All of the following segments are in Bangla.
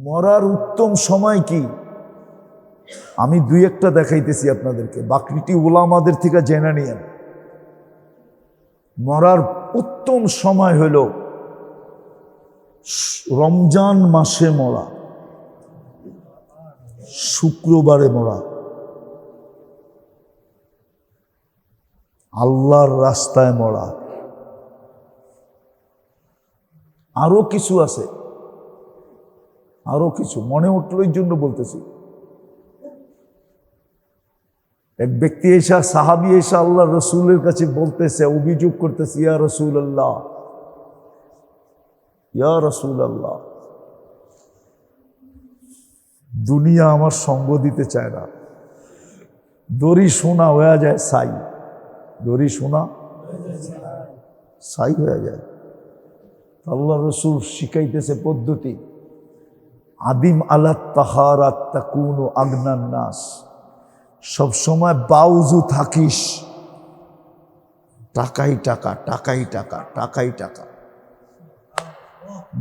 মরার উত্তম সময় কি? আমি দুই একটা দেখাইতেছি আপনাদেরকে, বাকিটি ওলামাদের থেকে জেনে নিয়েন। মরার উত্তম সময় হইল রমজান মাসে মরা, শুক্রবারে মরা, আল্লাহর রাস্তায় মরা। আরো কিছু আছে, আরো কিছু মনে উঠল এই জন্য বলতেছি। এক ব্যক্তি এসা, সাহাবি এসা আল্লাহ রসুলের কাছে বলতেছে, অভিযোগ করতেছে, ইয়া রসুল আল্লাহ, ইয়া রসুল আল্লাহ, দুনিয়া আমার সঙ্গ দিতে চায় না। দড়ি সোনা হয়ে যায় ছাই, দড়ি সোনা ছাই হয়ে যায়। আল্লাহ রসুল শিখাইতেছে পদ্ধতি, আদিম আলা তাহারাত তাকুনু আগনান নাস, সবসময় বাউজু থাকিস, টাকাই টাকা, টাকাই টাকা, টাকাই টাকা,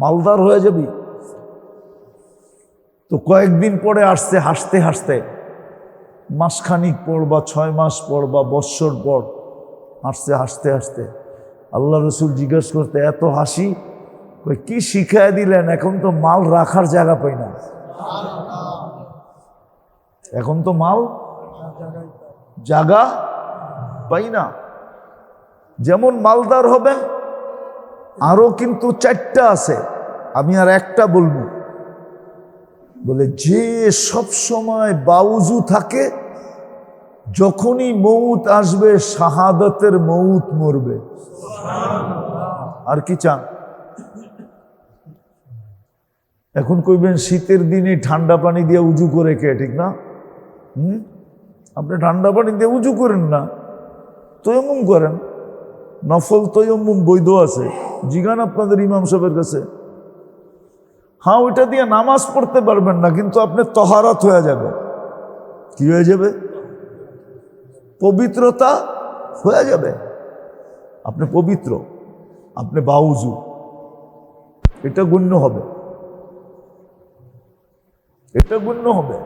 মালদার হয়ে যাবি। তো কয়েকদিন পরে আসছে হাসতে হাসতে, মাসখানিক পর বা 6 মাস পর বা বৎসর পর আসছে হাসতে হাসতে। আল্লাহ রসুল জিজ্ঞেস করতে, এত হাসি কি শিখায় দিলেন? এখন তো মাল রাখার জায়গা পাই না, এখন তো মাল জায়গা পাই না। যেমন মালদার হবেন, আরো কিন্তু 4টা আছে, আমি আর একটা বলবো। বলে যে সব সময় বাউজু থাকে, যখনই মৌত আসবে শাহাদাতের মৌত মরবে। আর কি চান? এখন কইবেন শীতের দিনে ঠান্ডা পানি দিয়ে উজু করে কে? ঠিক না? আপনি ঠান্ডা পানি দিয়ে উজু করেন না, তয়ম্মুম করেন। নফল তয়ম্মুম বৈধ আছে, জিগান আপনাদের ইমাম সাহেবের কাছে। হ্যাঁ, ওইটা দিয়ে নামাজ পড়তে পারবেন না, কিন্তু আপনি তহারাত হয়ে যাবে। কি হয়ে যাবে? পবিত্রতা হয়ে যাবে, আপনি পবিত্র, আপনি বাউজু, এটা গণ্য হবে, এটা গণ্য হবে।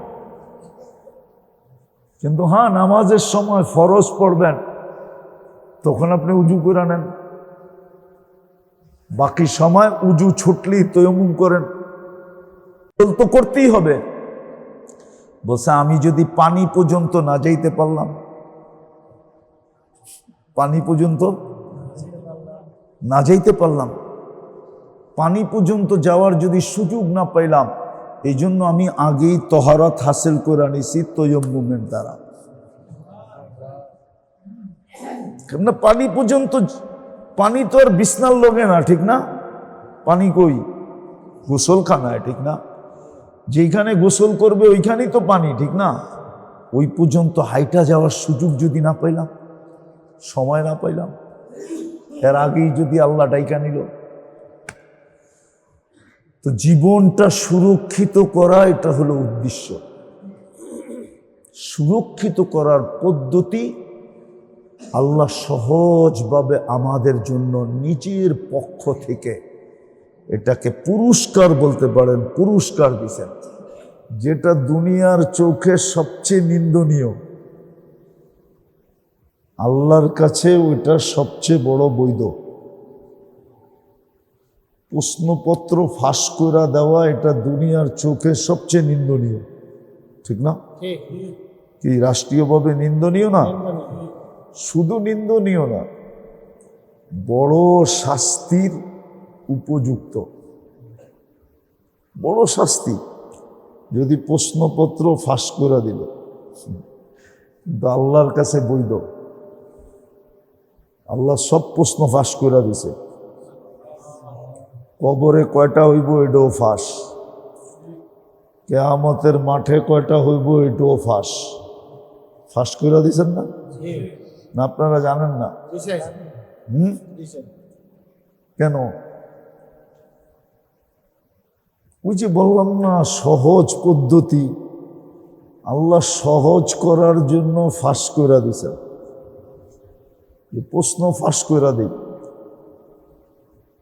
কিন্তু হ্যাঁ, নামাজের সময় ফরজ পড়বেন, তখন আপনি উজু করে নেন। বাকি সময় উজু ছুটলি তয়ম্মুম করেন, তো করতেই হবে। বলছে আমি যদি পানি পর্যন্ত না যাইতে পারলাম, পানি পর্যন্ত না যাইতে পারলাম, পানি পর্যন্ত যাওয়ার যদি সুযোগ না পাইলাম, এই জন্য আমি আগেই তহারাত হাসিল করে আনিছি তয়ম্মুমের দ্বারা। কেননা পানি পর্যন্ত, পানি তো আর বিছনার লগে না, ঠিক না? পানি কই? গোসলখানায়, ঠিক না? যেখানে গোসল করবে ওইখানেই তো পানি, ঠিক না? ওই পর্যন্ত হাইটা যাওয়ার সুযোগ যদি না পাইলাম, সময় না পাইলাম, এর আগেই যদি আল্লাহ ডাইকা নিল, তো জীবনটা সুরক্ষিত করা, এটা হলো উদ্দেশ্য। সুরক্ষিত করার পদ্ধতি আল্লাহ সহজভাবে আমাদের জন্য নিজের পক্ষ থেকে এটাকে পুরস্কার বলতে পারেন, পুরস্কার দিয়েছেন। যেটা দুনিয়ার চোখে সবচেয়ে নিন্দনীয়, আল্লাহর কাছে ওইটা সবচেয়ে বড় বৈধ। প্রশ্নপত্র ফাঁস করে দেওয়া, এটা দুনিয়ার চোখে সবচেয়ে নিন্দনীয়, ঠিক না? কি রাষ্ট্রীয়ভাবে নিন্দনীয় না? শুধু নিন্দনীয় না, বড় শাস্তির উপযুক্ত, বড় শাস্তি যদি প্রশ্নপত্র ফাঁস করে দিল। কিন্তু আল্লাহর কাছে বৈধ, আল্লাহ সব প্রশ্ন ফাঁস করে দিছে। কবরে কয়টা হইব এটাও ফাঁস, কিয়ামতের মাঠে কয়টা হইব এটাও ফাঁস, ফাঁস করে দিছেন না? না আপনারা জানেন না? কেন? ওই যে বললাম না, সহজ পদ্ধতি, আল্লাহ সহজ করার জন্য ফাঁস করে দিছেন। প্রশ্ন ফাঁস করে দিই,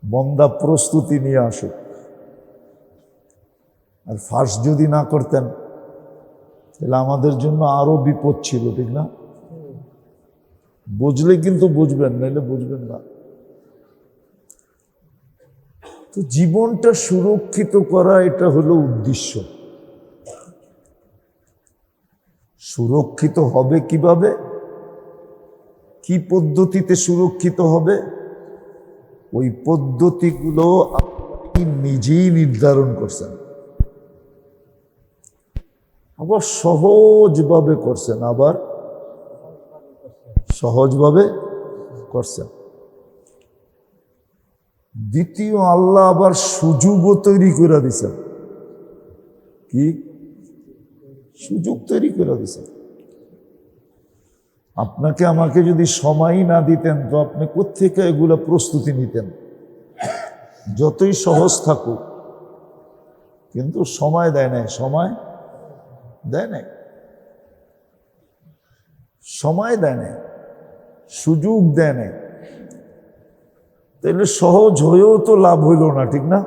বন্দা প্রস্তুতি নিয়ে আসুক। আর ফাঁস যদি না করতেন তাহলে আমাদের জন্য আরো বিপদ ছিল, ঠিক না? বুঝলে কিন্তু বুঝবেন, নাহলে বুঝবেন না। তো জীবনটা সুরক্ষিত করা, এটা হলো উদ্দেশ্য। সুরক্ষিত হবে কিভাবে, কি পদ্ধতিতে সুরক্ষিত হবে, ওই পদ্ধতিগুলো আপনি নিজেই নির্ধারণ করছেন, আবার সহজভাবে করছেন, আবার সহজভাবে করছেন। দ্বিতীয়, আল্লাহ আবার সুযোগও তৈরি করে দিছেন। কি সুযোগ তৈরি করে দিছেন? আপনাকে আমাকে যদি সময় না দিতেন তো আপনি কোত্থেকে এগুলা প্রস্তুতি নিতেন? যতই সহজ থাকুক, কিন্তু সময় দেয় নাই, সময় দেয় নাই, সময় দেয় নাই, সুযোগ দেয় নাই। তাহলে সহজ হয়েও তো লাভ হইল না, ঠিক না?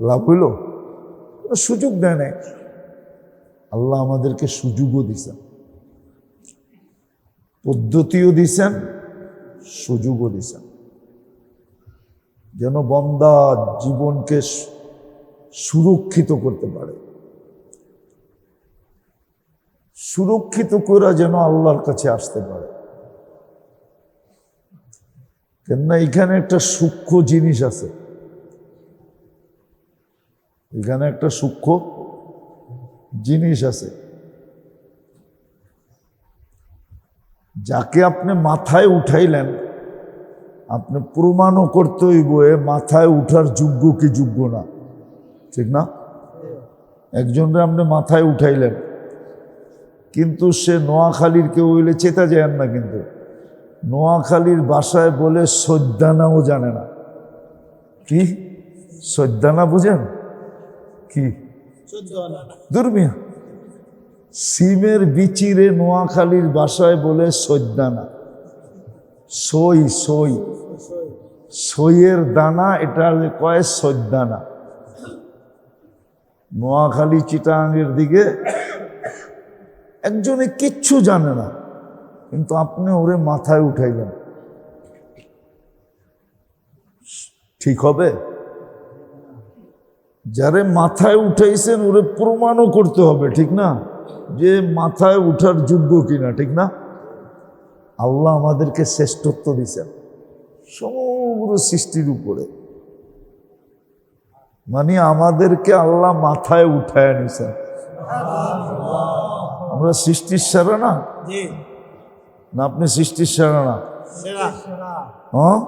লাভ হইল? সুযোগ দেয় নাই। আল্লাহ আমাদেরকে সুযোগও দিছেন, পদ্ধতিও দিছেন, সুযোগও দিছেন, যেন বান্দা জীবনকে সুরক্ষিত করতে পারে। সুরক্ষিত করে যেন আল্লাহর কাছে আসতে পারে। কেননা এখানে একটা সূক্ষ্ম জিনিস আছে, এখানে একটা সূক্ষ্ম জিনিস আছে। যাকে আপনি মাথায় উঠাইলেন, আপনি প্রমাণও করতে হইব এ মাথায় উঠার যোগ্য কি যোগ্য না, ঠিক না? একজনকে আপনি মাথায় উঠাইলেন, কিন্তু সে নোয়াখালীর কেউ হইলে চেতা যায় না, কিন্তু নোয়াখালীর ভাষায় বলে সদ্যানাও জানে না। কি সদ্যানা বুঝেন? কি দুর্মিয়া সিমের বিচিরে নোয়াখালীর ভাষায় বলে সদ্যানা। সই সই সইয়ের দানা, এটা কয় সদ্যানা। নোয়াখালী চিটাঙ্গের দিকে একজনে কিচ্ছু জানে না, কিন্তু আপনি ওরে মাথায় উঠাইলেন, ঠিক হবে? যারে মাথায় উঠাইছেন ওরে প্রমাণও করতে হবে, ঠিক না, যে মাথায় উঠার যোগ্য কিনা, ঠিক না? আল্লাহ আমাদেরকে শ্রেষ্ঠত্ব দিয়েছেন সমগ্র সৃষ্টির উপরে, মানে আমাদেরকে আল্লাহ মাথায় উঠায় নিছেন। আমরা সৃষ্টির সেরা না? না আপনি সৃষ্টির সেরা না? হ্যাঁ,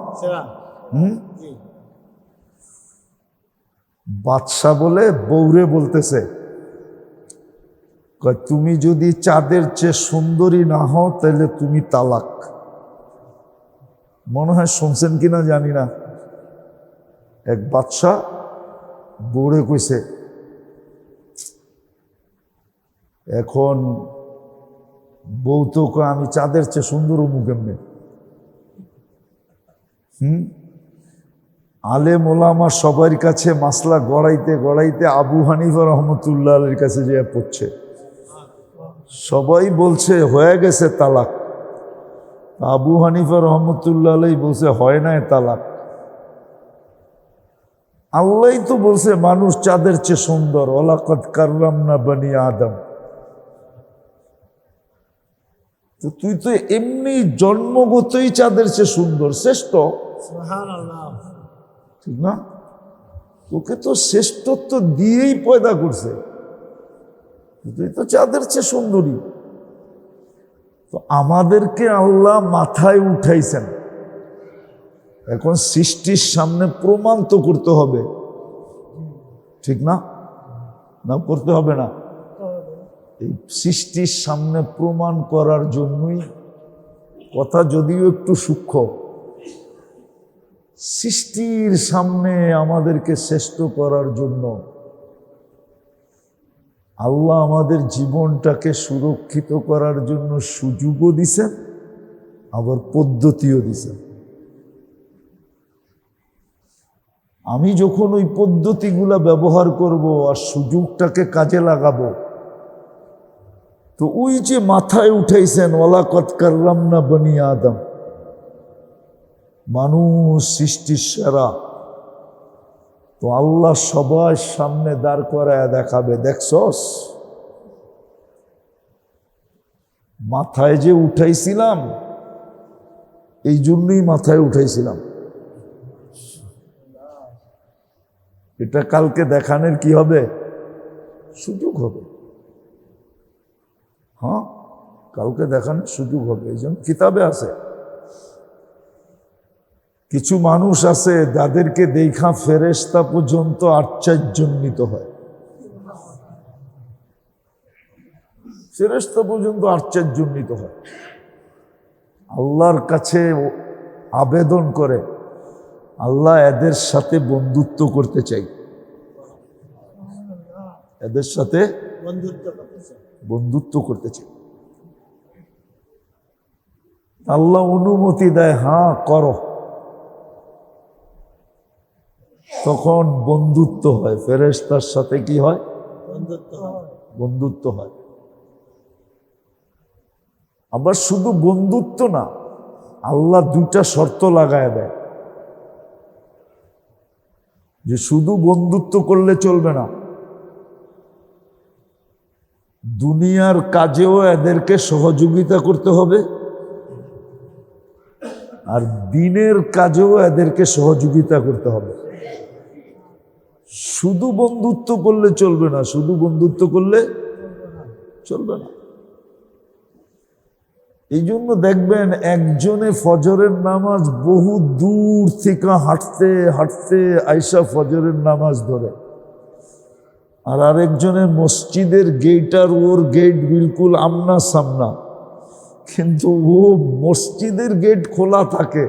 বাদশা বলে বৌরে বলতেছে, তুমি যদি চাঁদের চেয়ে সুন্দরী না হও তাহলে তুমি তালাক। মনে হয় শুনছেন কিনা জানি না। এক বাদশা বৌরে কইছে, এখন বউ তো কয় আমি চাঁদের চেয়ে সুন্দর হবো কেমনে? আলেম ওলামা সবার কাছে মাসলা গড়াইতে গড়াইতে আবু হানিফা রহমতুল্লাহ আলীর কাছে যে পড়ছে, সবাই বলছে হয়ে গেছে তালাক। আবু হানিফা রহমতুল্লাহ আলী বলছে হয় নাই তালাক। আল্লাহ তো বলছে মানুষ চাঁদের চেয়ে সুন্দর, ওয়ালাকাদ কাররামনা বানি আদম। তো তুই তো এমনি জন্মগতই চাঁদের চেয়ে সুন্দর, শ্রেষ্ঠ, ঠিক না? তোকে তো শ্রেষ্ঠত্ব দিয়েই পয়দা করছে, তুই তো চাঁদের চেয়ে সুন্দরী। তো আমাদেরকে আল্লাহ মাথায় উঠাইছেন, এখন সৃষ্টির সামনে প্রমাণ তো করতে হবে, ঠিক না? না করতে হবে না? এই সৃষ্টির সামনে প্রমাণ করার জন্যই কথা, যদিও একটু সূক্ষ্ম, সৃষ্টির সামনে আমাদেরকে শ্রেষ্ঠ করার জন্য আল্লাহ আমাদের জীবনটাকে সুরক্ষিত করার জন্য সুযোগও দিছেন, আবার পদ্ধতিও দিছেন। আমি যখন ওই পদ্ধতিগুলা ব্যবহার করব আর সুযোগটাকে কাজে লাগাবো, তো ওই যে মাথায় উঠাইছেন ওয়ালাকাদ কাররামনা বনি আদম, মানুষ সৃষ্টির সেরা, তো আল্লাহ সবার সামনে দাঁড় করায় দেখাবে, দেখছস মাথায় যে উঠাইছিলাম, এই জন্যই মাথায় উঠাইছিলাম। এটা কালকে দেখানোর কি হবে? সুযোগ হবে। হ্যাঁ, কালকে দেখানোর সুযোগ হবে। এই জন্য কিতাবে আছে, কিছু মানুষ আছে যাদেরকে দেখা ফেরেশতা পর্যন্ত আশ্চর্যান্বিত হয়। ফেরেশতা পর্যন্ত আশ্চর্যান্বিত হয়, আল্লাহর কাছে আবেদন করে, আল্লাহ এদের সাথে বন্ধুত্ব করতে চাই, এদের সাথে বন্ধুত্ব করতে চাই। আল্লাহ অনুমতি দেয়, হ্যাঁ করো। তখন বন্ধুত্ব হয়, ফেরেশতার সাথে কি হয়? বন্ধুত্ব হয়। আবার শুধু বন্ধুত্ব না, আল্লাহ দুইটা শর্ত লাগায় দেয়, যে শুধু বন্ধুত্ব করলে চলবে না, দুনিয়ার কাজেও এদেরকে সহযোগিতা করতে হবে, আর দিনের কাজেও এদেরকে সহযোগিতা করতে হবে। শুধু বন্ধুত্ব করলে চলবে না, শুধু বন্ধুত্ব করলে চলবে না। এই জন্য দেখবেন একজনে ফজরের নামাজ বহু দূর থেকে হাঁটতে হাঁটতে আইসা ফজরের নামাজ ধরে, আর আরেকজনের মসজিদের গেট আর ওর গেট বিলকুল আমনা সামনা, কিন্তু ও মসজিদের গেট খোলা থাকে,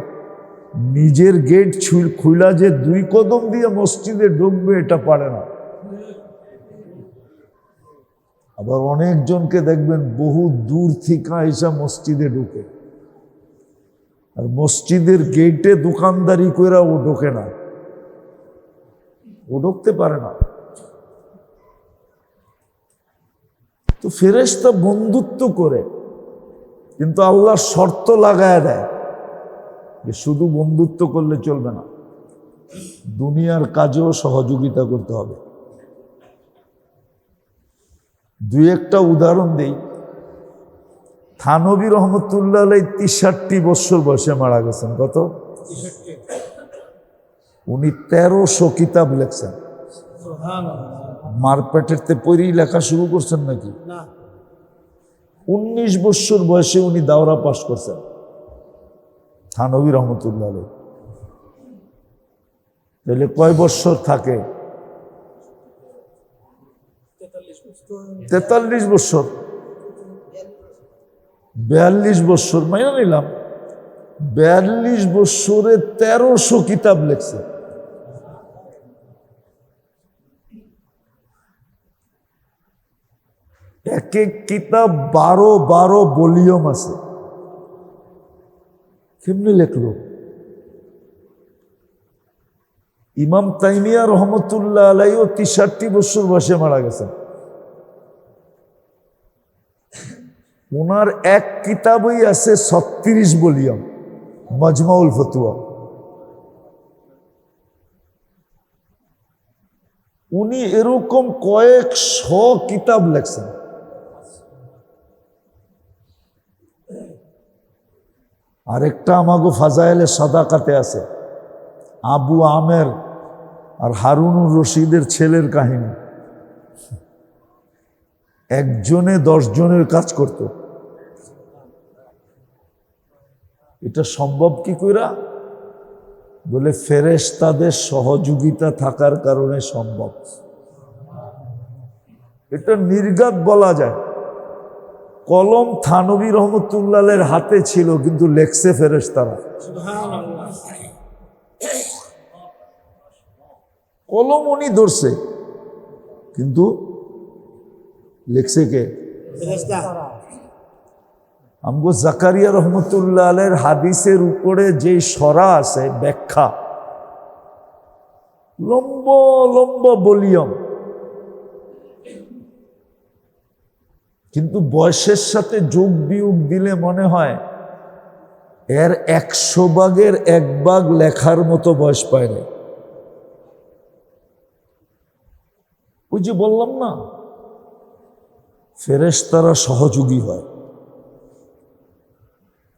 নিজের গেট খুলা যে 2 কদম দিয়ে মসজিদে ঢুকবে এটা পারে না। আবার অনেকজনকে দেখবেন বহু দূর থেকে এসে মসজিদে ঢুকে, আর মসজিদের গেটে দোকানদারি করে ও ঢোকে না, ও ঢুকতে পারে না। তো ফেরেশতা বন্ধুত্ব করে, কিন্তু আল্লাহ শর্ত লাগায় দেয় যে শুধু বন্ধুত্ব করলে চলবে না, দুনিয়ার কাজেও সহযোগিতা করতে হবে। 2-1টা উদাহরণ দেই। থানবী রহমতুল্লাহ আলাইহি 63 বছর বয়সে মারা গেছেন। কত? উনি 1300 কিতাব লেখছেন। মারপেটেরতে পড়েই লেখা শুরু করছেন নাকি? 19 বছর বয়সে উনি দাওরা পাশ করছেন, থানবী রহমতুল্লাহ আলাইহি। তাহলে কয় বছর থাকে? 43 বছর, 42 বছর মাইনা নিলাম, 42 বছরে 1300 কিতাব লেখছে। এক এক কিতাব 12 ভলিউম আছে। কেমনে লেখলো? ইমাম তাইমিয়া রহমতুল্লাহ আলাইহিও 63 বছর বয়সে মারা গেছেন। ওনার এক কিতাবই আছে 36 ভলিউম, মাজমাউল ফতুয়া। উনি এরকম কয়েকশো কিতাব লেখছেন। আরেকটা আমাগো ফাজাইলে সাদাকাতে আছে, আবু আমের আর হারুনুর রশিদের ছেলের কাহিনী। একজনে 10 জনের কাজ করত। এটা সম্ভব কি কইরা? বলে ফেরেশতাদের সহযোগিতা থাকার কারণে সম্ভব। এটা নির্ঘাত বলা যায়। কলম থানবী রহমতুল্লাহের হাতে ছিল, কিন্তু লেখছে ফেরেশতারা। কলম উনি ধরছে, কিন্তু লেখছে কে? আমগো জাকারিয়া রহমতুল্লাহ আলাইহির হাদিসের উপরে যে সরা আছে ব্যাখ্যা, লম্বা লম্বা ভলিউম, কিন্তু বয়সের সাথে যোগ বিয়োগ দিলে মনে হয় এর 100 ভাগের 1 ভাগ লেখার মতো বয়স পায় না। ওই যে বললাম না, ফেরেশতারা সহযোগী হয়।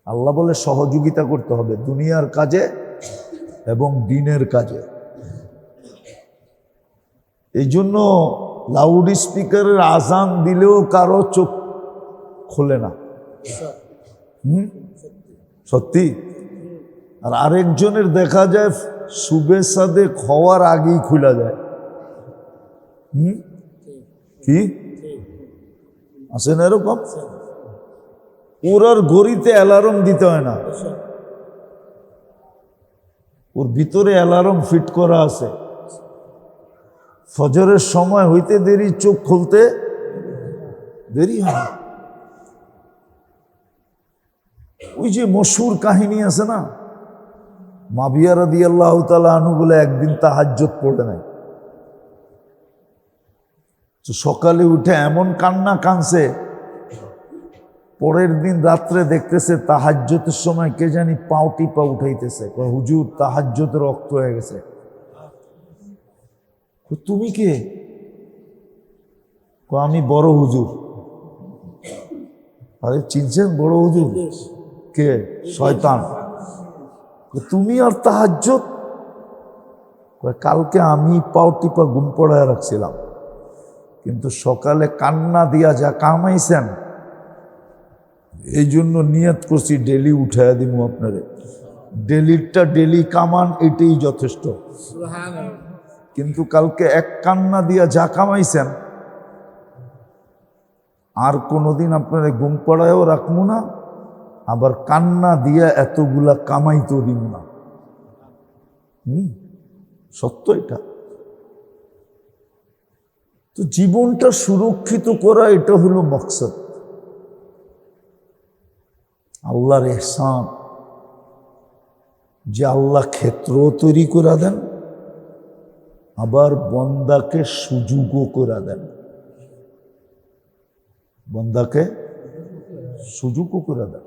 আল্লাহ বলে সহযোগিতা করতে হবে দুনিয়ার কাজে এবং দিনের কাজে। এই জন্য লাউড স্পিকারের আজান দিলেও কারো চোখ খোলে না। সত্যি। আর আরেকজনের দেখা যায় সুবে সাদে খাওয়ার আগেই খুলে যায়। কি আছে না এরকম? ওর আর ঘড়িতে অ্যালার্ম দিতে হয় না, ওর ভিতরে অ্যালার্ম ফিট করা আছে। ফজরের সময় হইতে দেরি, চোখ খুলতে দেরি হয়। ওই যে মশহুর কাহিনী আছে না, মাবিয়া রাদিয়াল্লাহু তাআলা আনহু বলে একদিন তাহাজ্জুদ পড়ে নাই, সকালে উঠে এমন কান্না কানছে, পরের দিন রাত্রে দেখতেছে তাহাজ্জুদের সময় কে জানি পাও টিপা উঠাইতেছে। হুজুর তাহাজ্জুদের রক্ত হয়ে গেছে। তুমি কে? আমি বড় হুজুর। আরে চিনছেন বড় হুজুর? কে? শয়তান। তুমি আর তাহাজ্জুদ? কালকে আমি পাও টিপা ঘুম পড়ায় রাখছিলাম, কিন্তু সকালে কান্না দিয়া যা কামাইছেন, এই জন্য নিয়ত করছি ডেলি উঠাইয়া দিব আপনারে। ডেলিটা ডেলি কামান, এটাই যথেষ্ট। কিন্তু কালকে এক কান্না দিয়া যা কামাইছেন, আর কোনোদিন আপনারে ঘুম পড়ায়ও রাখবো না, আবার কান্না দিয়া এতগুলা কামাইতেও দিব না। সত্য এটা। তো জীবনটা সুরক্ষিত করা, এটা হলো মকসদ। আল্লাহর ইহসান যে আল্লাহ ক্ষেত্র তৈরি করে দেন, আবার বন্দাকে সুযোগও করে দেন। বন্দাকে সুযোগও করে দেন,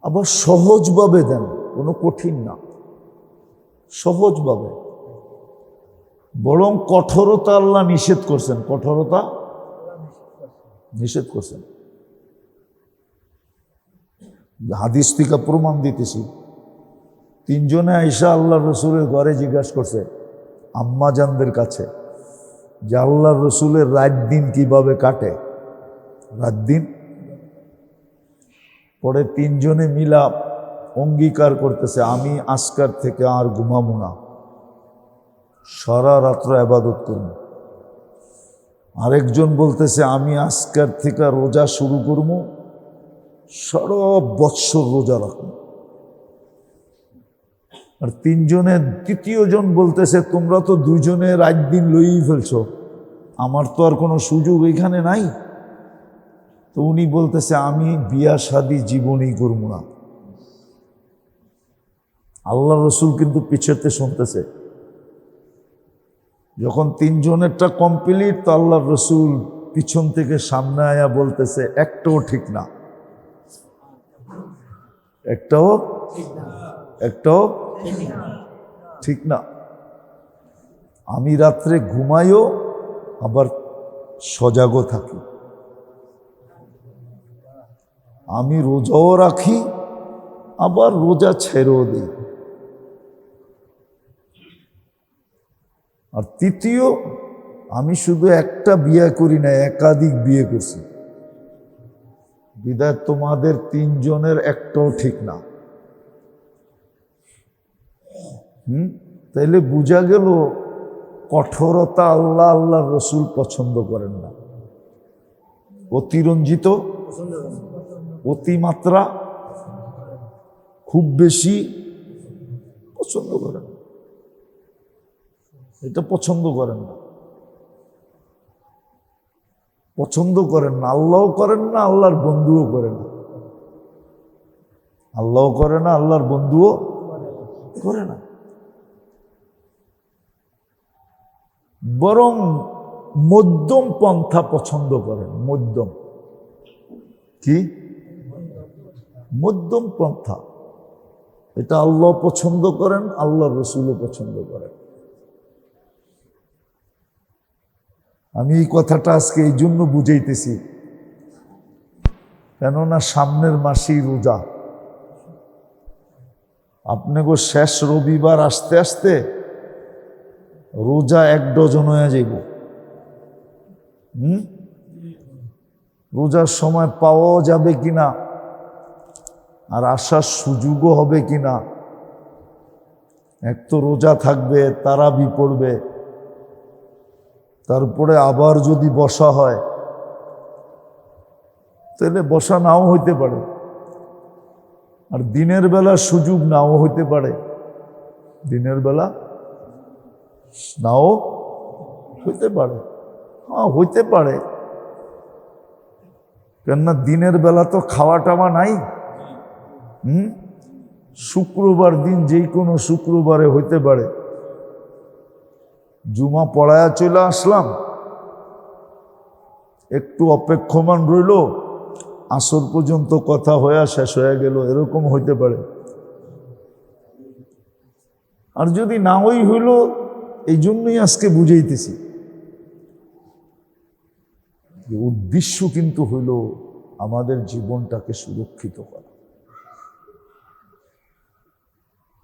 আবার সহজভাবে দেন, কোনো কঠিন না, সহজভাবে। বরং কঠোরতা আল্লাহ নিষেধ করছেন, কঠোরতা নিষেধ করছেন। হাদিস থেকে প্রমাণ দিতেছি। 3 জনে আইসা আল্লাহ রসুলের ঘরে জিজ্ঞাসা করছে আম্মা জানদের কাছে যে আল্লাহ রসুলের রাত দিন কিভাবে কাটে, রাত দিন। পরে 3 জনে মিলা অঙ্গীকার করতেছে আমি আজকার থেকে আর ঘুমাবো না, সারা রাত্র ইবাদত করব। আরেকজন বলতেছে আমি আজকার থেকে রোজা শুরু করবো, সারা বৎসর রোজা রাখবো। আর 3 জনের 3য় জন বলতেছে তোমরা তো 2 জনে রাত দিন লইই ফেলছো, আমার তো আর কোনো সুযোগ এখানে নাই। তো উনি বলতেছে আমি বিয়া শাদী জীবনই করবো না। আল্লাহ রসুল কিন্তু পিছেতে শুনতেছে। যখন 3 জনেরটা কমপ্লিট, তো আল্লাহ রসুল পিছন থেকে সামনে আয়া বলতেছে একটাও ঠিক না, একটাও ঠিক না। আমি রাত্রে ঘুমাইও আবার সজাগও থাকি, আমি রোজাও রাখি আবার রোজা ছেড়েও দিই। আর 3য়, আমি শুধু একটা বিয়ে করি না, একাধিক বিয়ে করছি। বিদায় তোমাদের 3 জনের একটাও ঠিক না। তাইলে বোঝা গেল কঠোরতা আল্লাহ আল্লাহ রসুল পছন্দ করেন না। অতিরঞ্জিত, অতিমাত্রা, খুব বেশি পছন্দ করেন না। এটা পছন্দ করেন না, পছন্দ করেন না। আল্লাহও করেন না, আল্লাহর বন্ধুও করে না। আল্লাহও করে না, আল্লাহর বন্ধুও করে না। বরং মধ্যম পন্থা পছন্দ করেন। মধ্যম কি? মধ্যম পন্থা। এটা আল্লাহ পছন্দ করেন, আল্লাহর রসুলও পছন্দ করেন। আমি এই কথাটা আজকে এই জন্য বুঝাইতেছি, কেননা সামনের মাসেই রোজা। আপনাকে শেষ রবিবার আসতে আসতে রোজা 1 ডজন হয়ে যাইব। রোজার সময় পাওয়াও যাবে কিনা আর আসার সুযোগও হবে কিনা। এক তো রোজা থাকবে, তারাবি পড়বে, তারপরে আবার যদি বসা হয় তাহলে বসা নাও হইতে পারে, আর দিনের বেলা সুযোগ নাও হইতে পারে। দিনের বেলা নাও হইতে পারে, হ্যাঁ হইতে পারে, কেননা দিনের বেলা তো খাওয়া টাওয়া নাই। শুক্রবার দিন যে কোনো শুক্রবারে হইতে পারে। জুমা পড়ায়া চলে আসলাম, একটু অপেক্ষমান রইল, আসর পর্যন্ত কথা হয়ে শেষ হয়ে গেল, এরকম হইতে পারে। আর যদি না হইল, এই জন্যই আজকে বুঝাইতেছি, উদ্দেশ্য কিন্তু হইল আমাদের জীবনটাকে সুরক্ষিত করা।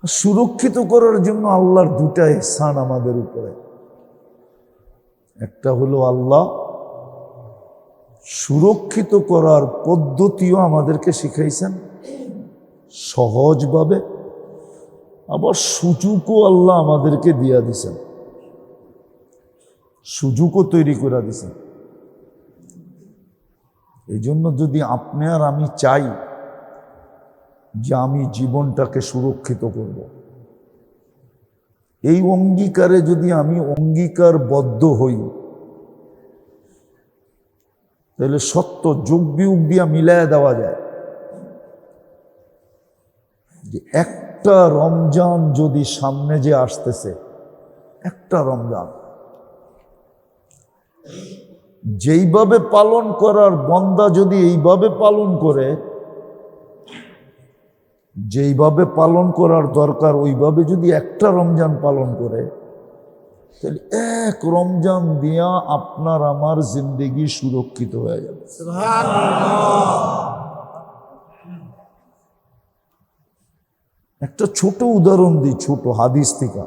সুরক্ষিত করার জন্য আল্লাহর 2টা ইহসান আমাদের উপরে। একটা হলো আল্লাহ সুরক্ষিত করার পদ্ধতিও আমাদেরকে শিখাইছেন সহজভাবে, আবার সুযোগও আল্লাহ আমাদেরকে দিয়া দিছেন, সুযোগও তৈরি করে দিছেন। এই জন্য যদি আপনি আর আমি চাই যে আমি জীবনটাকে সুরক্ষিত করব, এই অঙ্গীকারে যদি আমি অঙ্গীকারবদ্ধ হই, তাহলে সত্য যোগ বিয়োগ দিয়া মিলাইয়া দেওয়া যায় যে একটা রমজান যদি সামনে যে আসতেছে, একটা রমজান যেইভাবে পালন করার বান্দা যদি এইভাবে পালন করে, যেইভাবে পালন করার দরকার ওইভাবে যদি একটা রমজান পালন করে, তাহলে এক রমজান দিয়া আপনার আমার জিন্দেগি সুরক্ষিত হয়ে যাবে। একটা ছোট উদাহরণ দিই, ছোট হাদিস থেকে।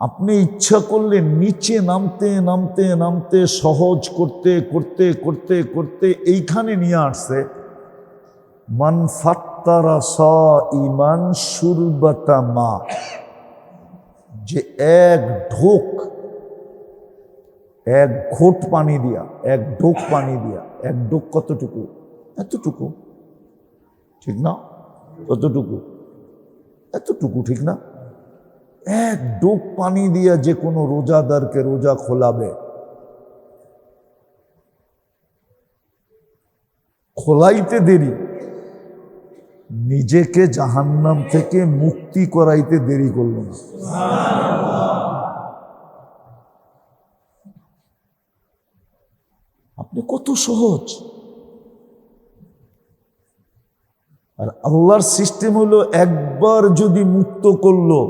আপনি ইচ্ছা করলে নিচে নামতে নামতে নামতে সহজ করতে করতে করতে করতে এইখানে নিয়ে আসছে, মান ফাত্তারা সাইমান শুরবাতা মা, যে এক ঘোট পানি দিয়া, এক ঢোক পানি দিয়া, এক ঢোক কতটুকু? এতটুকু, ঠিক না? কতটুকু? এতটুকু, ঠিক না? এক ঢোক পানি দিয়া যে কোনো রোজাদারকে রোজা খোলাবে, খোলাইতে দেরি, নিজেকে জাহান্নাম থেকে মুক্তি করাইতে দেরি করল না। আপনি কত সহজ। আর আল্লাহর সিস্টেম হলো একবার যদি মুক্ত করলো,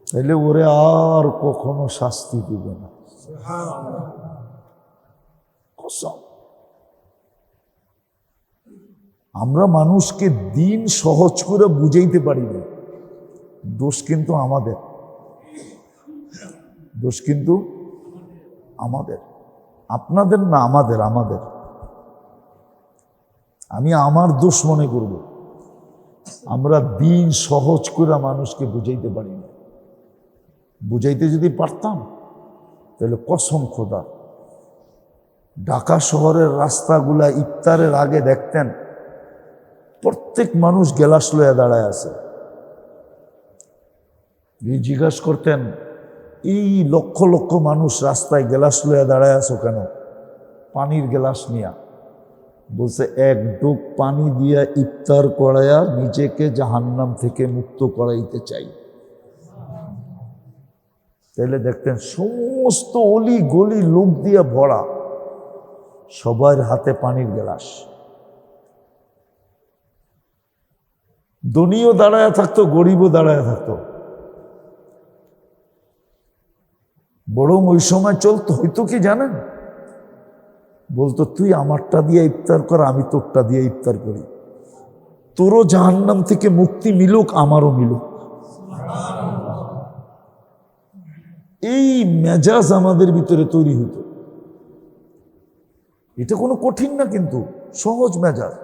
তাহলে ওরে আর কখনো শাস্তি দিবে না। কসম। আমরা মানুষকে দিন সহজ করে বুঝাইতে পারি না, দোষ কিন্তু আমাদের, দোষ কিন্তু আমাদের, আপনাদের না, আমাদের। আমি আমার দোষ মনে করব, আমরা দিন সহজ করে মানুষকে বুঝাইতে পারি না। বুঝাইতে যদি পারতাম তাহলে কসম খোদা, ঢাকা শহরের রাস্তাগুলা ইফতারের আগে দেখতেন প্রত্যেক মানুষ গেলাস লইয়া দাঁড়ায় আছে। জিজ্ঞাসা করতেন, এই লক্ষ লক্ষ মানুষ রাস্তায় গেলাস লইয়া দাঁড়ায় আছো কেন? পানির গেলাস নিয়া। বলছে এক ঢোক পানি দিয়া ইফতার করাইয়া নিজেকে জাহান্নাম থেকে মুক্ত করাইতে চাই। তাহলে দেখতেন সমস্ত অলি গলি লোক দিয়ে ভরা, সবার হাতে পানির গ্লাস। ধনীও দাঁড়ায় থাকতো, গরিবও দাঁড়ায় থাকতো। বরং ওই সময় চলতো, হইতো কি জানেন, বলতো তুই আমারটা দিয়ে ইফতার কর, আমি তোরটা দিয়ে ইফতার করি, তোরও জাহান্নাম থেকে মুক্তি মিলুক, আমারও মিলুক। এই মেজাজ আমাদের ভিতরে তৈরি হতো। এটা কোনো কঠিন না, কিন্তু সহজ মেজাজ।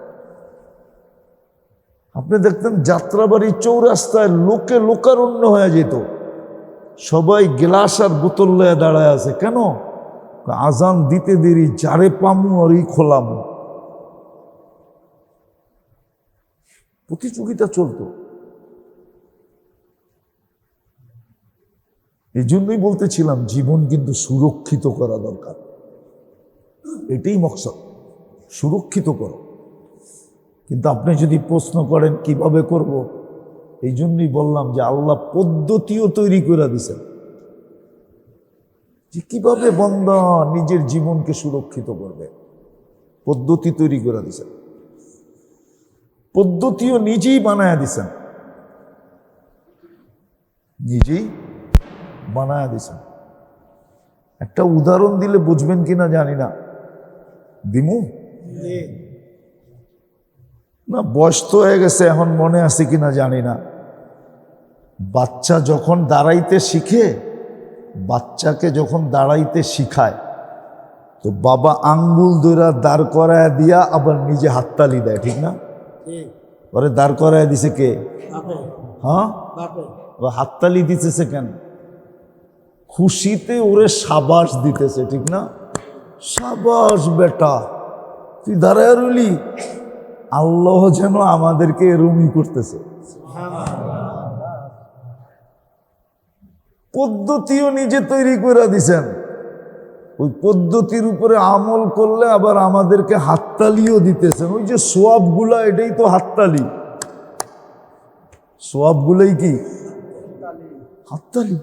আপনি দেখতেন যাত্রাবাড়ি চৌরাস্তায় লোকে লোকারণ্য হয়ে যেত, সবাই গ্লাস আর বোতল লয়ে দাঁড়ায় আছে। কেন? আজান দিতে দেরি, যারে পামু আর এই খোলামু। প্রতিযোগিতা চলতো। এই জন্যই বলতেছিলাম জীবন কিন্তু সুরক্ষিত করা দরকার। এটাই মকসদ, সুরক্ষিত করো। কিন্তু আপনি যদি প্রশ্ন করেন কিভাবে করব, এই জন্যই বললাম যে আল্লাহ পদ্ধতিও তৈরি করে দিছেন যে কিভাবে বান্দা নিজের জীবনকে সুরক্ষিত করবে। পদ্ধতি তৈরি করে দিছেন, পদ্ধতিও নিজেই বানায়া দিছেন, নিজেই বানায়া দিছেন। একটা উদাহরণ দিলে বুঝবেন কিনা জানি না, দিমু না, বয়স তো হয়ে গেছে, এখন মনে আছে কিনা জানি না। বাচ্চা যখন দাঁড়াইতে শিখে, বাচ্চাকে যখন দাঁড়াইতে শিখায়, তো বাবা আঙ্গুল ধরা দাঁড় করায় দিয়া আবার নিজে হাততালি দেয়, ঠিক না? ওরে দাঁড় করায় দিছে কে? হ্যাঁ, হাততালি দিতেছে কেন? খুশিতে ওরে সাবাস দিতেছে, ঠিক না? সাবাস বেটা, তুই দাঁড়ায় রইলি। আল্লাহ যেন আমাদেরকে এরকমই করতেছে। পদ্ধতিও নিজে তৈরি করে দিছেন, ওই পদ্ধতির উপরে আমল করলে আবার আমাদেরকে হাততালিও দিতেছেন। ওই যে সোয়াবগুলা, এটাই তো হাততালি। সোয়াবগুলাই কি? হাততালি।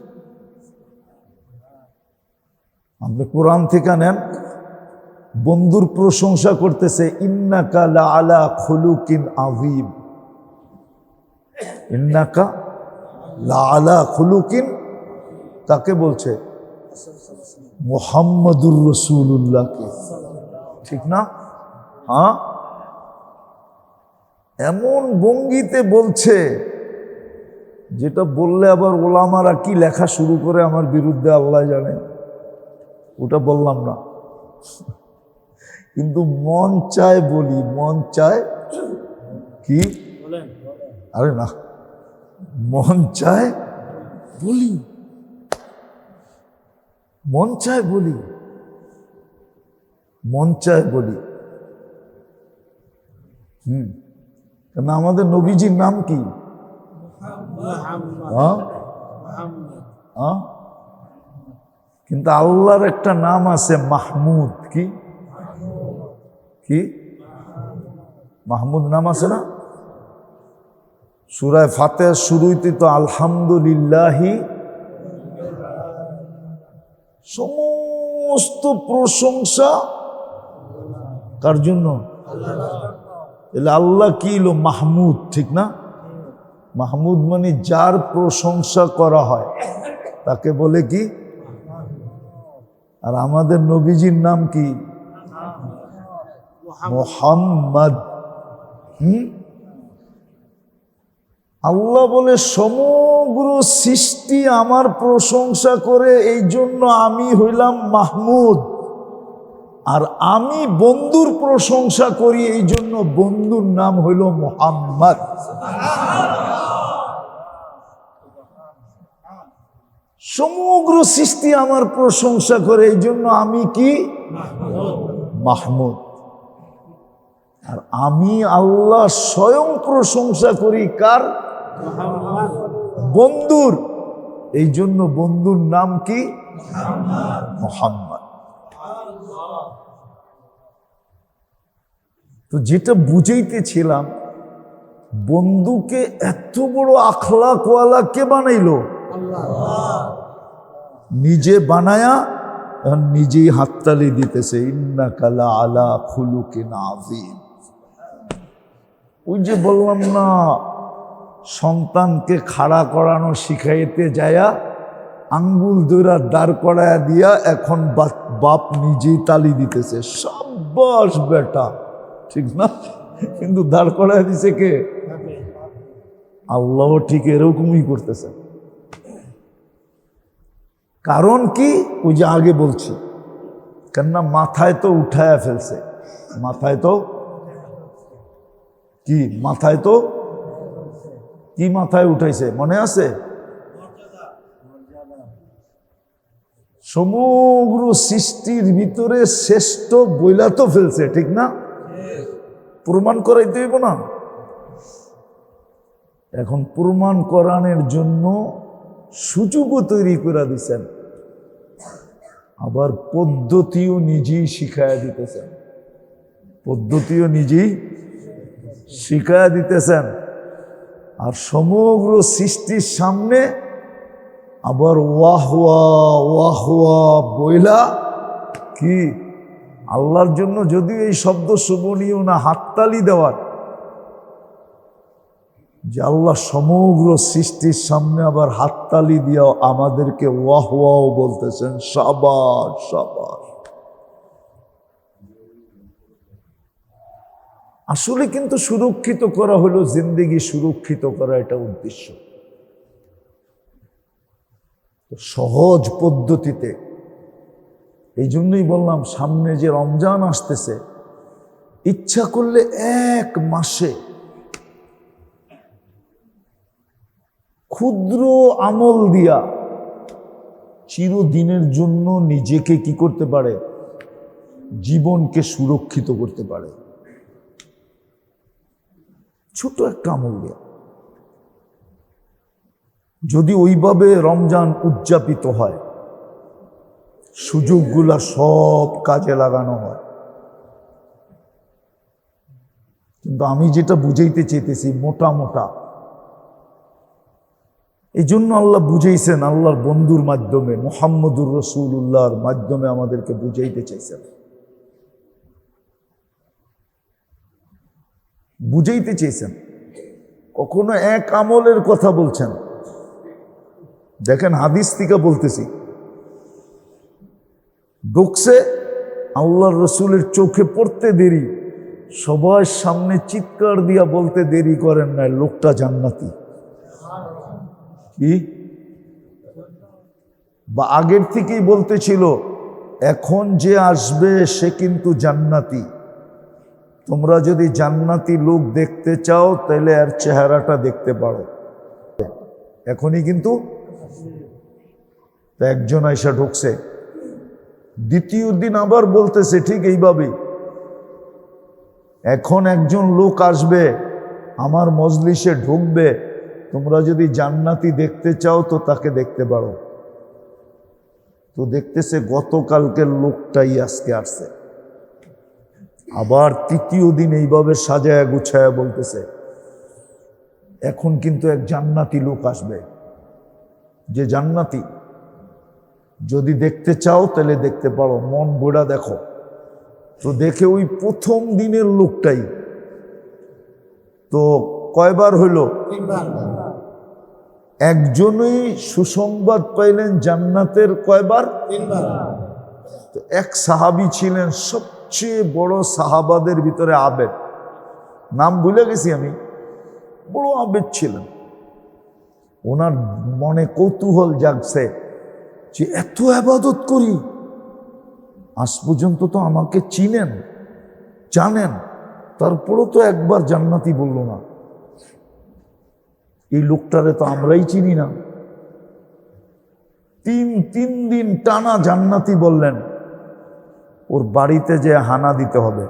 আপনি কোরআন থেকে নেন, বন্ধুর প্রশংসা করতেছে, ইন্নাকা লাআলা খুলুকিন আযীম, ইন্নাকা লাআলা খুলুকিন। কাকে বলছে? মুহাম্মাদুর রাসূলুল্লাহকে, ঠিক না? হ্যাঁ, এমন ভঙ্গিতে বলছে যেটা বললে আবার ওলামারা কি লেখা শুরু করে আমার বিরুদ্ধে, আল্লাহ জানে। ওটা বললাম না, কিন্তু মন চায় বলি, মন চায় কি? আরে না, মন চায় বলি, মন চায় বলি, মন চায় বলি। কেন আমাদের নবীজির নাম কি? কিন্তু আল্লাহর একটা নাম আছে মাহমুদ। কি কি? মাহমুদ নাম আছে না? সূরা ফাতিহার শুরুতে তো আলহামদুলিল্লাহি, সমস্ত প্রশংসা কার জন্য? এলে আল্লাহ কি হলো? মাহমুদ, ঠিক না? মাহমুদ মানে যার প্রশংসা করা হয় তাকে বলে কি? আর আমাদের নবীজির নাম কি? মুহাম্মদ। আল্লাহ বলে সমগ্র সৃষ্টি আমার প্রশংসা করে, এই জন্য আমি হইলাম মাহমুদ। আর আমি বন্ধুর প্রশংসা করি, এই জন্য বন্ধুর নাম হইল মুহাম্মদ। সমগ্র সৃষ্টি আমার প্রশংসা করে, এই জন্য আমি কি? মাহমুদ। আর আমি আল্লাহ স্বয়ং প্রশংসা করি কার? বন্ধুর, এই জন্য বন্ধুর নাম কি? মুহাম্মদ। তো যেটা বুঝাইতেছিলাম, বন্ধুকে এত বড় আখলাকওয়ালা কে বানাইলো? নিজে বানায়া নিজেই হাততালি দিতেছে, ইন্নাকা লা আলা খুলুকিন আযীম। ওই যে বললাম না, সন্তানকে খাড়া করানো শিখাইতে যায়া আঙ্গুল দুইরা দাঁড় করায়া দিয়া এখন বাপ নিজেই তালি দিতেছে, সাব্বাস বেটা, ঠিক না? কিন্তু দাঁড় করায়া দিছে কে? আল্লাহ ঠিক এরকমই করতেছে। কারণ কি? ওই যে আগে বলছি, কেননা মাথায় তো উঠায়া ফেলছে, মাথায় তো কি, মাথায় তো কি মাথায় উঠাইছে মনে আছে? সমগ্র সৃষ্টির ভিতরে শ্রেষ্ঠ বইলা তো ফেলছে, ঠিক না? প্রমাণ করাইতে হইব না? এখন প্রমাণ করানোর জন্য সুযোগও তৈরি করে দিচ্ছেন, আবার পদ্ধতিও নিজেই শিখাইয়া দিতেছেন, পদ্ধতিও নিজেই শিখাইয়া দিতেছেন। আর সমগ্র সৃষ্টির সামনে আবার ওয়াহওয়া ওয়াহওয়া বইলা কি আল্লাহর জন্য, যদিও এই শব্দ শোভনীয় না, হাততালি দেওয়ার, যে আল্লাহ সমগ্র সৃষ্টির সামনে আবার হাততালি দিয়া আমাদেরকে ওয়াহওয়াও বলতেছেন, শাবাশ শাবাশ। আসলে কিন্তু সুরক্ষিত করা হলো, জিন্দেগি সুরক্ষিত করা এটা উদ্দেশ্য। সহজ পদ্ধতিতে, এই জন্যই বললাম সামনে যে রমজান আসতেছে, ইচ্ছা করলে এক মাসে ক্ষুদ্র আমল দিয়া চিরদিনের জন্য নিজেকে কি করতে পারে? জীবনকে সুরক্ষিত করতে পারে, ছোট একটা আমল দিয়া। যদি ওইভাবে রমজান উদযাপিত হয়, সুযোগগুলা সব কাজে লাগানো হয়। কিন্তু আমি যেটা বুঝাইতে চেয়েছি মোটা মোটা, এই জন্য আল্লাহ বুঝাইছেন, আল্লাহর বন্ধুর মাধ্যমে, মুহাম্মদুর রাসূলুল্লাহর মাধ্যমে আমাদেরকে বুঝাইতে চাইছেন, বুঝাইতে চেয়েছেন। কখনো এক আমলের কথা বলছেন, দেখেন হাদিস থেকে বলতেছি, ঢুকছে, আল্লাহর রসুলের চোখে পড়তে দেরি, সবার সামনে চিৎকার দিয়া বলতে দেরি করেন না, লোকটা জান্নাতি। কি? বা আগের থেকেই বলতেছিল, এখন যে আসবে সে কিন্তু জান্নাতি, তোমরা যদি জান্নাতি লোক দেখতে চাও তাহলে এর চেহারাটা দেখতে পারো। এখনই কিন্তু একজন আয়সা ঢুকছে, দ্বিতীয় দিন আবার বলতেছে ঠিক এইভাবেই, এখন একজন লোক আসবে আমার মজলিসে ঢুকবে, তোমরা যদি জান্নাতি দেখতে চাও তো তাকে দেখতে পারো। তো দেখতেছে গতকালকের লোকটাই আজকে আসছে। আবার তৃতীয় দিন এইভাবে সাজায়া গুছায়া বলতেছে, এখন কিন্তু এক জান্নাতি লোক আসবে, যে জান্নাতি, যদি দেখতে চাও তাহলে দেখতে পারো, মন ভরা দেখো। তো দেখে ওই প্রথম দিনের লোকটাই। তো কয়বার হইল? একজনই সুসংবাদ পাইলেন জান্নাতের, কয়বার? তো এক সাহাবী ছিলেন সবচেয়ে বড় সাহাবাদের ভিতরে, আবেদ, নাম ভুলে গেছি আমি, বড় আবেদ ছিলেন। ওনার মনে কৌতূহল জাগছে যে এত ইবাদত করি, আজ পর্যন্ত তো আমাকে চিনেন জানেন, তারপরও তো একবার জান্নাতি বলল না, এই লোকটারে তো আমরাই চিনি না। তিন দিন টানা জান্নাতি বললেন। ওর বাড়িতে যে হানা দিতে হবে,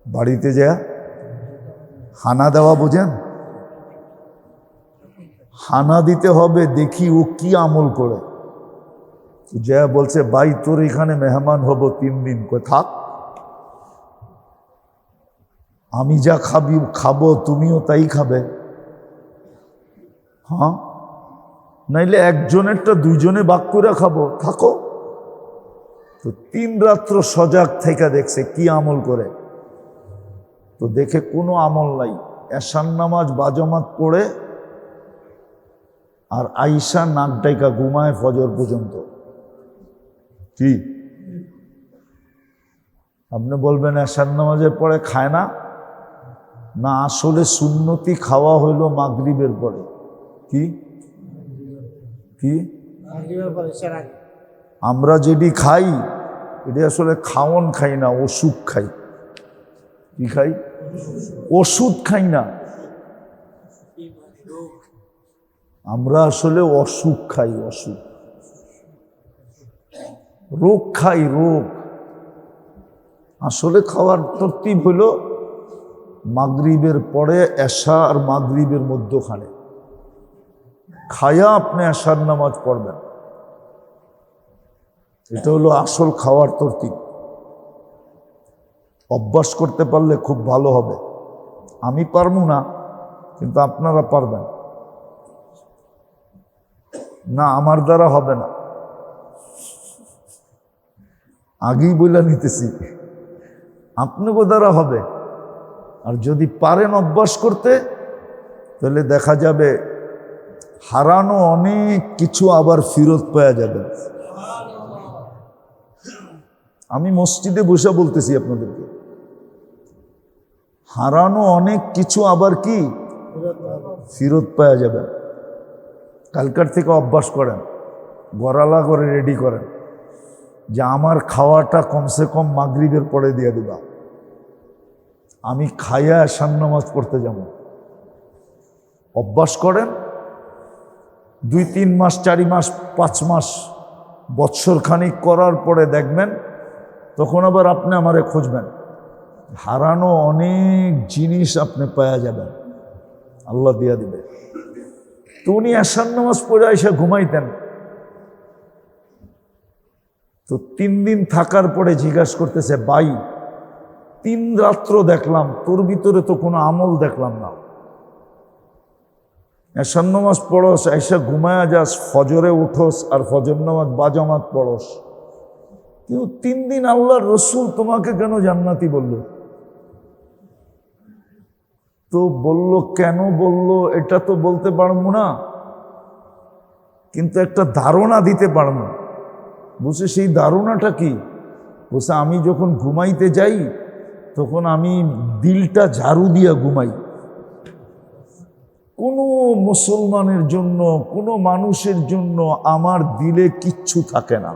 বাড়িতে যে হানা দেওয়া বোঝেন, হানা দিতে হবে, দেখি ও কি আমল করে। যা বলছে, ভাই তোর এখানে মেহমান হব 3 দিন, কই থাক, আমি যা খাবো তুমিও তাই খাবে। হ্যাঁ, নাইলে একজনেরটা দুইজনে ভাগ করে খাবো, থাকো। তো 3 রাত্র সজাগ থেকে দেখছে কি আমল করে। তো দেখে কোনো আমল নাই, এশার নামাজ বাজমাত পড়ে আর আইসা নাক ডাইকা ঘুমায় ফজর পর্যন্ত। কি আপনি বলবেন এশার নামাজের পরে খায় না? না, আসলে সুন্নতি খাওয়া হইল মাগরিবের পরে। কি কি আমরা যেটি খাই এটি আসলে খাওয়ন খাই না, ওষুধ খাই। কি খাই? ওষুধ খাই না, আমরা আসলে অসুখ খাই, অসুখ, রোগ খাই, রোগ। আসলে খাওয়ার তরতিব হইল মাগরিবের পরে এশা আর মাগরিবের মধ্যখানে খায়া আপনি এশার নামাজ পড়বেন। এটা হলো আসল খাওয়ার তরতিব। অভ্যাস করতে পারলে খুব ভালো হবে। আমি পারবো না, কিন্তু আপনারা পারবেন। না, আমার দ্বারা হবে না, আগেই বলে নিতেছি, আপনাকে দ্বারা হবে। আর যদি পারেন অভ্যাস করতে, তাহলে দেখা যাবে হারানো অনেক কিছু আবার ফেরত পাওয়া যাবে। আমি মসজিদে বসে বলতেছি আপনাদেরকে, হারানো অনেক কিছু আবার কি ফেরত পাওয়া যাবে। কালকার থেকে অভ্যাস করেন, গড়ালা করে রেডি করেন যে আমার খাওয়াটা কমসে কম মাগরিবের পরে দিয়ে দিবা, আমি খাইয়া এশার নামাজ পড়তে যাব। অভ্যাস করেন, 2-3 মাস, 4 মাস, 5 মাস, বৎসর খানিক করার পরে দেখবেন, তখন আবার আপনি আমারে খুঁজবেন। হারানো অনেক জিনিস আপনি পাওয়া যাবেন, আল্লাহ দিয়া দিবে। তো উনি এশার নামাজ পড়ে এসে ঘুমাইতেন। তো 3 দিন থাকার পরে জিজ্ঞাসা করতেছে, ভাই 3 রাত্র দেখলাম, তোর ভিতরে তো কোনো আমল দেখলাম না। এশার নামাজ পড়স, এসে ঘুমায়া যাস, ফজরে উঠোস আর ফজর নামাজ বাজামাত পড়স, কিন্তু 3 দিন আল্লাহর রসুল তোমাকে কেন জান্নাতি বলল? তো বলল, কেন বলল এটা তো বলতে পারবো না, কিন্তু একটা ধারণা দিতে পারবো। বুঝছে সেই ধারণাটা কি? বলছে আমি যখন ঘুমাইতে যাই তখন আমি দিলটা ঝাড়ু দিয়া ঘুমাই। কোনো মুসলমানের জন্য, কোনো মানুষের জন্য আমার দিলে কিচ্ছু থাকে না।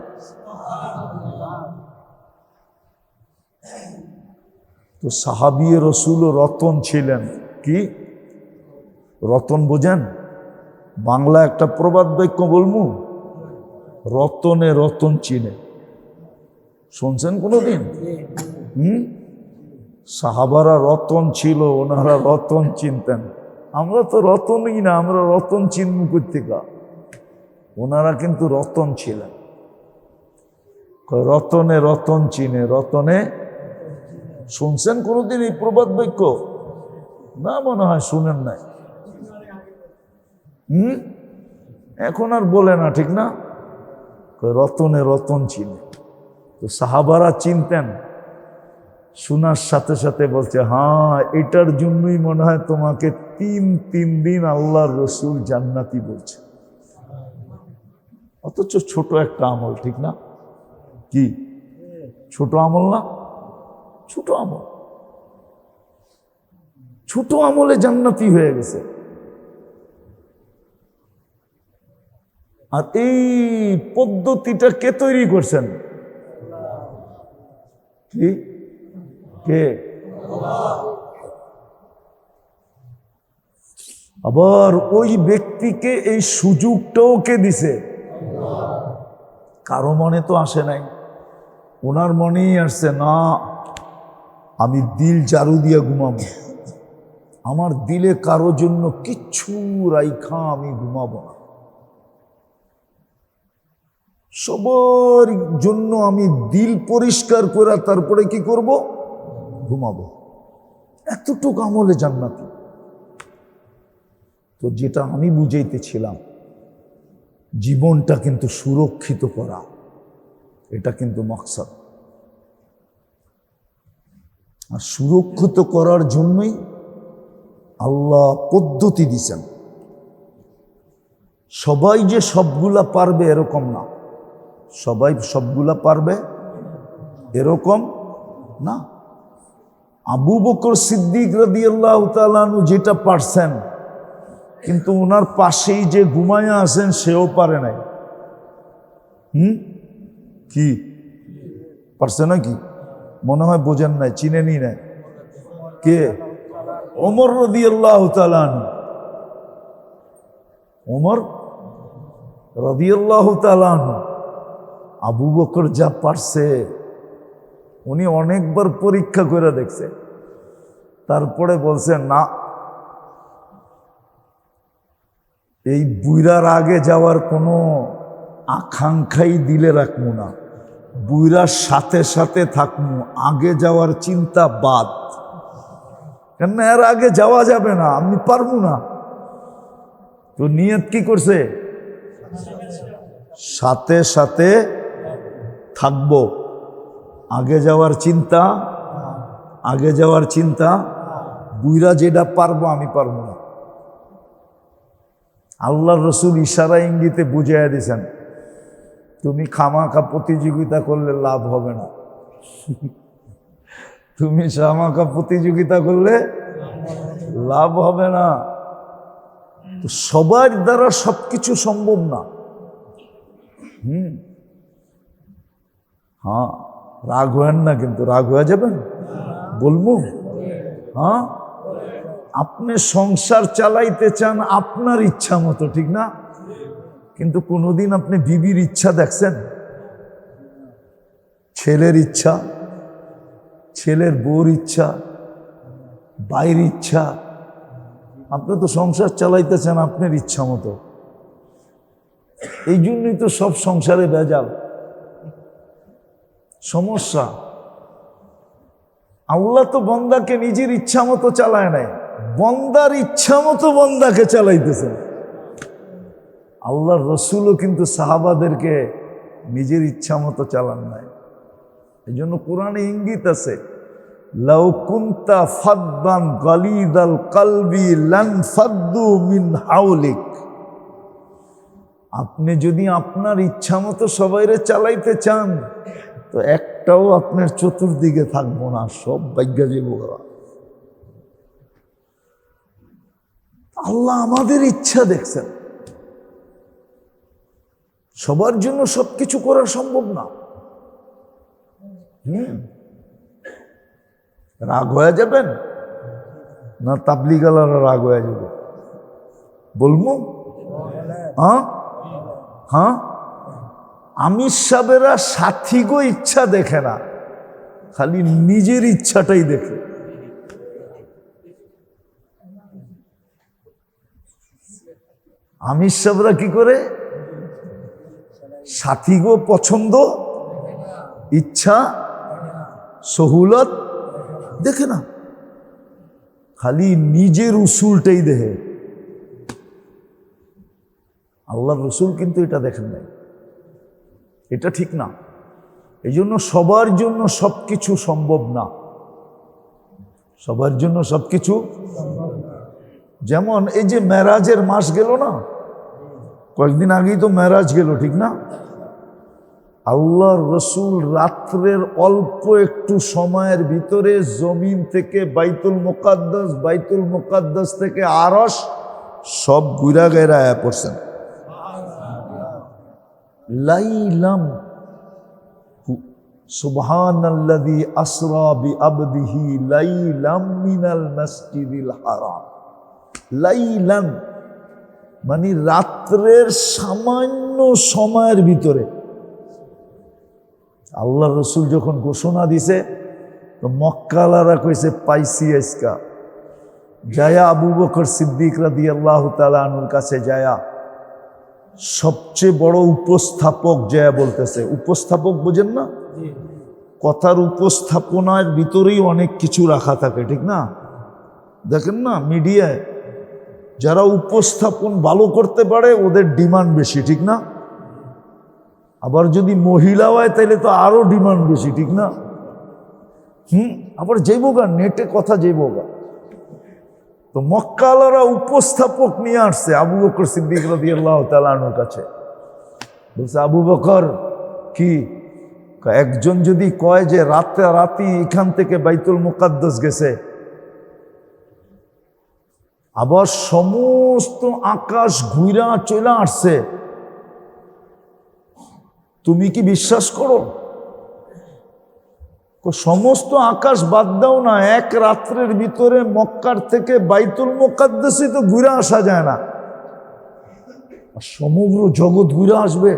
তো সাহাবী রসুল রতন ছিলেন। কি রতন বোঝেন? বাংলা একটা প্রবাদ বাক্য বলবো, রতনে রতন চিনে। শুনছেন কোনোদিন? সাহাবারা রতন ছিল, ওনারা রতন চিনতেন। আমরা তো রতনই না, আমরা রতন চিনব কোত্থেকে? ওনারা কিন্তু রতন ছিলেন। রতনে রতন চিনে, রতনে। শুনছেন কোনোদিন এই প্রবাদ বাক্য? না, মনে হয় শুনেন নাই। এখন আর বলে না, ঠিক না? রতনে রতন চিনে। তো সাহাবারা চিনতেন। শোনার সাথে সাথে বলছে, হ্যাঁ এটার জন্যই মনে হয় তোমাকে 3 দিন আল্লাহর রসুল জান্নাতি বলছে। অথচ ছোট একটা আমল, ঠিক না? কি ছোট আমল না? ছোট আমল, ছোট আমলে জান্নাতি হয়ে গেছে। আর এই পদ্ধতিটা কে তৈরি করছেন? কি কে? আবার ওই ব্যক্তিকে এই সুযোগটাও কে দিছে? কারো মনে তো আসে নাই, ওনার মনেই আসছে, না আমি দিল ঝাড়ু দিয়ে ঘুমাবো, আমার দিলে কারো জন্য কিচ্ছু রাইখা আমি ঘুমাবো না, সবার জন্য আমি দিল পরিষ্কার করে তারপরে কি করব? ঘুমাবো। এতটুকু আমলে জান্নাতি। তো যেটা আমি বুঝাইতেছিলাম, জীবনটা কিন্তু সুরক্ষিত করা, এটা কিন্তু মকসদ। আর সুরক্ষিত করার জন্যই আল্লাহ পদ্ধতি দিছেন। সবাই যে সবগুলা পারবে এরকম না, সবাই সবগুলা পারবে এরকম না। আবু বকর সিদ্দিক রাদিয়াল্লাহু তাআলা আনহু যেটা পারছেন, কিন্তু ওনার পাশেই যে ঘুমায়া আছেন সেও পারে নাই। কি পারছে নাকি? মনে হয় বোঝেন নাই, চিনেনি নাই। কে? ওমর রাদিয়াল্লাহু তাআলা আনহু। ওমর রাদিয়াল্লাহু তাআলা আনহু। আবু বকর যা পারছে উনি অনেকবার পরীক্ষা করে দেখছে, তারপরে বলছে না, এই বুইরার আগে যাওয়ার কোনো আকাঙ্ক্ষাই দিলে রাখবো না, বুইরার সাথে সাথে থাকবো, আগে যাওয়ার চিন্তা বাদ। কেন? এর আগে যাওয়া যাবে না, আমি পারবো না। তো নিয়ত কি করছে? সাথে সাথে থাকবো, আগে যাওয়ার চিন্তা, আগে যাওয়ার চিন্তা, বুইরা যেটা পারবো আমি পারবো না। আল্লাহর রসুল ইশারা ইঙ্গিতে বুঝাইয়া দিয়েছেন, তুমি খামাখা প্রতিযোগিতা করলে লাভ হবে না, তুমি খামাখা প্রতিযোগিতা করলে লাভ হবে না। তো সবার দ্বারা সবকিছু সম্ভব না। হ্যাঁ, রাগ হয়েন না, কিন্তু রাগ হয়ে যাবেন বলবো। হ্যাঁ, আপনি সংসার চালাইতে চান আপনার ইচ্ছা মতো, ঠিক না? কিন্তু কোনোদিন আপনি বিবির ইচ্ছা দেখছেন? ছেলের ইচ্ছা, ছেলের বউর ইচ্ছা, ভাইয়ের ইচ্ছা। আপনি তো সংসার চালাইতেছেন আপনার ইচ্ছা মতো। এই জন্যই তো সব সংসারে ভেজাল, সমস্যা। আল্লাহ তো বন্দাকে নিজের ইচ্ছা মতো চালায় নাই, বন্দার ইচ্ছা মতো বন্দাকে চালাইতেছেন। আল্লাহর রসুলও কিন্তু সাহাবাদেরকে নিজের ইচ্ছা মতো চালান নাই। এই জন্য কোরআনে ইঙ্গিত আছে, লাউ কুনতা ফাদ্দান গালিদাল কলবি লান ফাদ্দু মিন হাওলিক। আপনি যদি আপনার ইচ্ছা মতো সবাইরে চালাইতে চান তো একটাও আপনার চতুর্দিকে থাকবো না, সব ভাগ্যা যাব। আল্লাহ আমাদের ইচ্ছা দেখছেন, সবার জন্য সবকিছু করা সম্ভব না। রাগ হয়ে যাবেন না তাবলিগালারা রাগ হয়ে যাবে? বলবো? হ্যাঁ হ্যাঁ, আমির সাহেবেরা সাথীগো ইচ্ছা দেখে না, খালি নিজের ইচ্ছাটাই দেখে। আমির সাহেবরা কি করে? সাথীগো পছন্দ, ইচ্ছা, সহুলত দেখে না, খালি নিজের উসুলটাই দেখে। আল্লাহর রসুল কিন্তু এটা দেখেন নাই, এটা ঠিক না। এই জন্য সবার জন্য সবকিছু সম্ভব না, সবার জন্য সবকিছু। যেমন এই যে মেরাজের মাস গেল না, কয়েকদিন আগেই তো মেরাজ গেল, ঠিক না? আল্লাহর রসুল রাত্রের অল্প একটু সময়ের ভিতরে জমিন থেকে বাইতুল মুকাদ্দাস, বাইতুল মুকাদ্দাস থেকে আরশ সব ঘুরা গেরা পড়ছেন। লাইলাম সুবহানাল্লাযী আসরা বিআবদিহি লাইলাম মিনাল মাসজিদিল হারাম। লাইলান মানে রাত্রের সামান্য সময়ের ভিতরে। আল্লাহ রসুল যখন ঘোষণা দিছে তো মক্কালারা কইছে পাইছি আজকা। যায়া আবু বকর সিদ্দিক রাদিয়াল্লাহু তাআলা আনহুর কাছে যায়া সবচেয়ে বড় উপস্থাপক যায়া বলতেছে, উপস্থাপক বোঝেন না? কথার উপস্থাপনার ভিতরেই অনেক কিছু রাখা থাকে, ঠিক না? দেখেন না মিডিয়ায় যারা উপস্থাপন ভালো করতে পারে ওদের ডিমান্ড বেশি, ঠিক না? আবার যদি মহিলা হয় তাহলে তো আরো ডিমান্ড বেশি, ঠিক না? আবার যাইবোগা নেটে কথা যাইবোগা। তো মক্কালারা উপস্থাপক নিয়ে আসছে আবু বকর সিদ্দিক রাদিয়াল্লাহু তাআলা আনহুর কাছে। বলছে, আবু বকর কি, একজন যদি কয় যে রাতারাতি এখান থেকে বাইতুল মুকাদ্দাস গেছে, আবার সমস্ত আকাশ ঘুরা চলে আসছে, তুমি কি বিশ্বাস করো? সমস্ত আকাশ বাদ দাও না, এক রাত্রের ভিতরে মক্কার থেকে বাইতুল মুকাদ্দাসে তো ঘুরে আসা যায় না, সমগ্র জগৎ ঘুরে আসবে।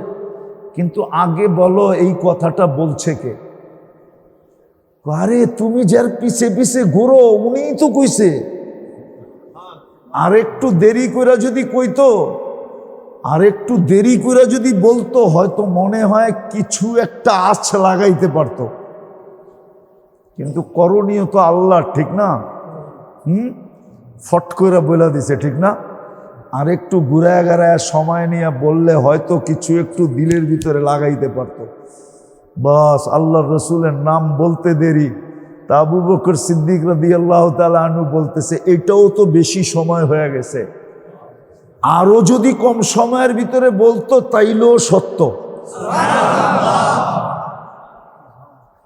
কিন্তু আগে বলো এই কথাটা বলছে কে? আরে তুমি যার পিছে পিছে ঘুরো উনিই তো কইছে। আর একটু দেরি করে যদি কইতো, আর একটু দেরি করে যদি বলতো, হয়তো মনে হয় কিছু একটা আঁচ লাগাইতে পারতো। কিন্তু করণীয় তো আল্লাহ, ঠিক না? ফট করে বলে দিছে, ঠিক না? আর একটু ঘুরায় গাড়ায় সময় নিয়ে বললে হয়তো কিছু একটু দিলের ভিতরে লাগাইতে পারতো। বাস আল্লাহর রসুলের নাম বলতে দেরি। তা আবু বকর সিদ্দিক রাদিয়াল্লাহু তাআলা আনহু বলতেছে, এটাও তো বেশি সময় হয়ে গেছে, আরো যদি কম সময়ের ভিতরে বলতো তাইলেও সত্য।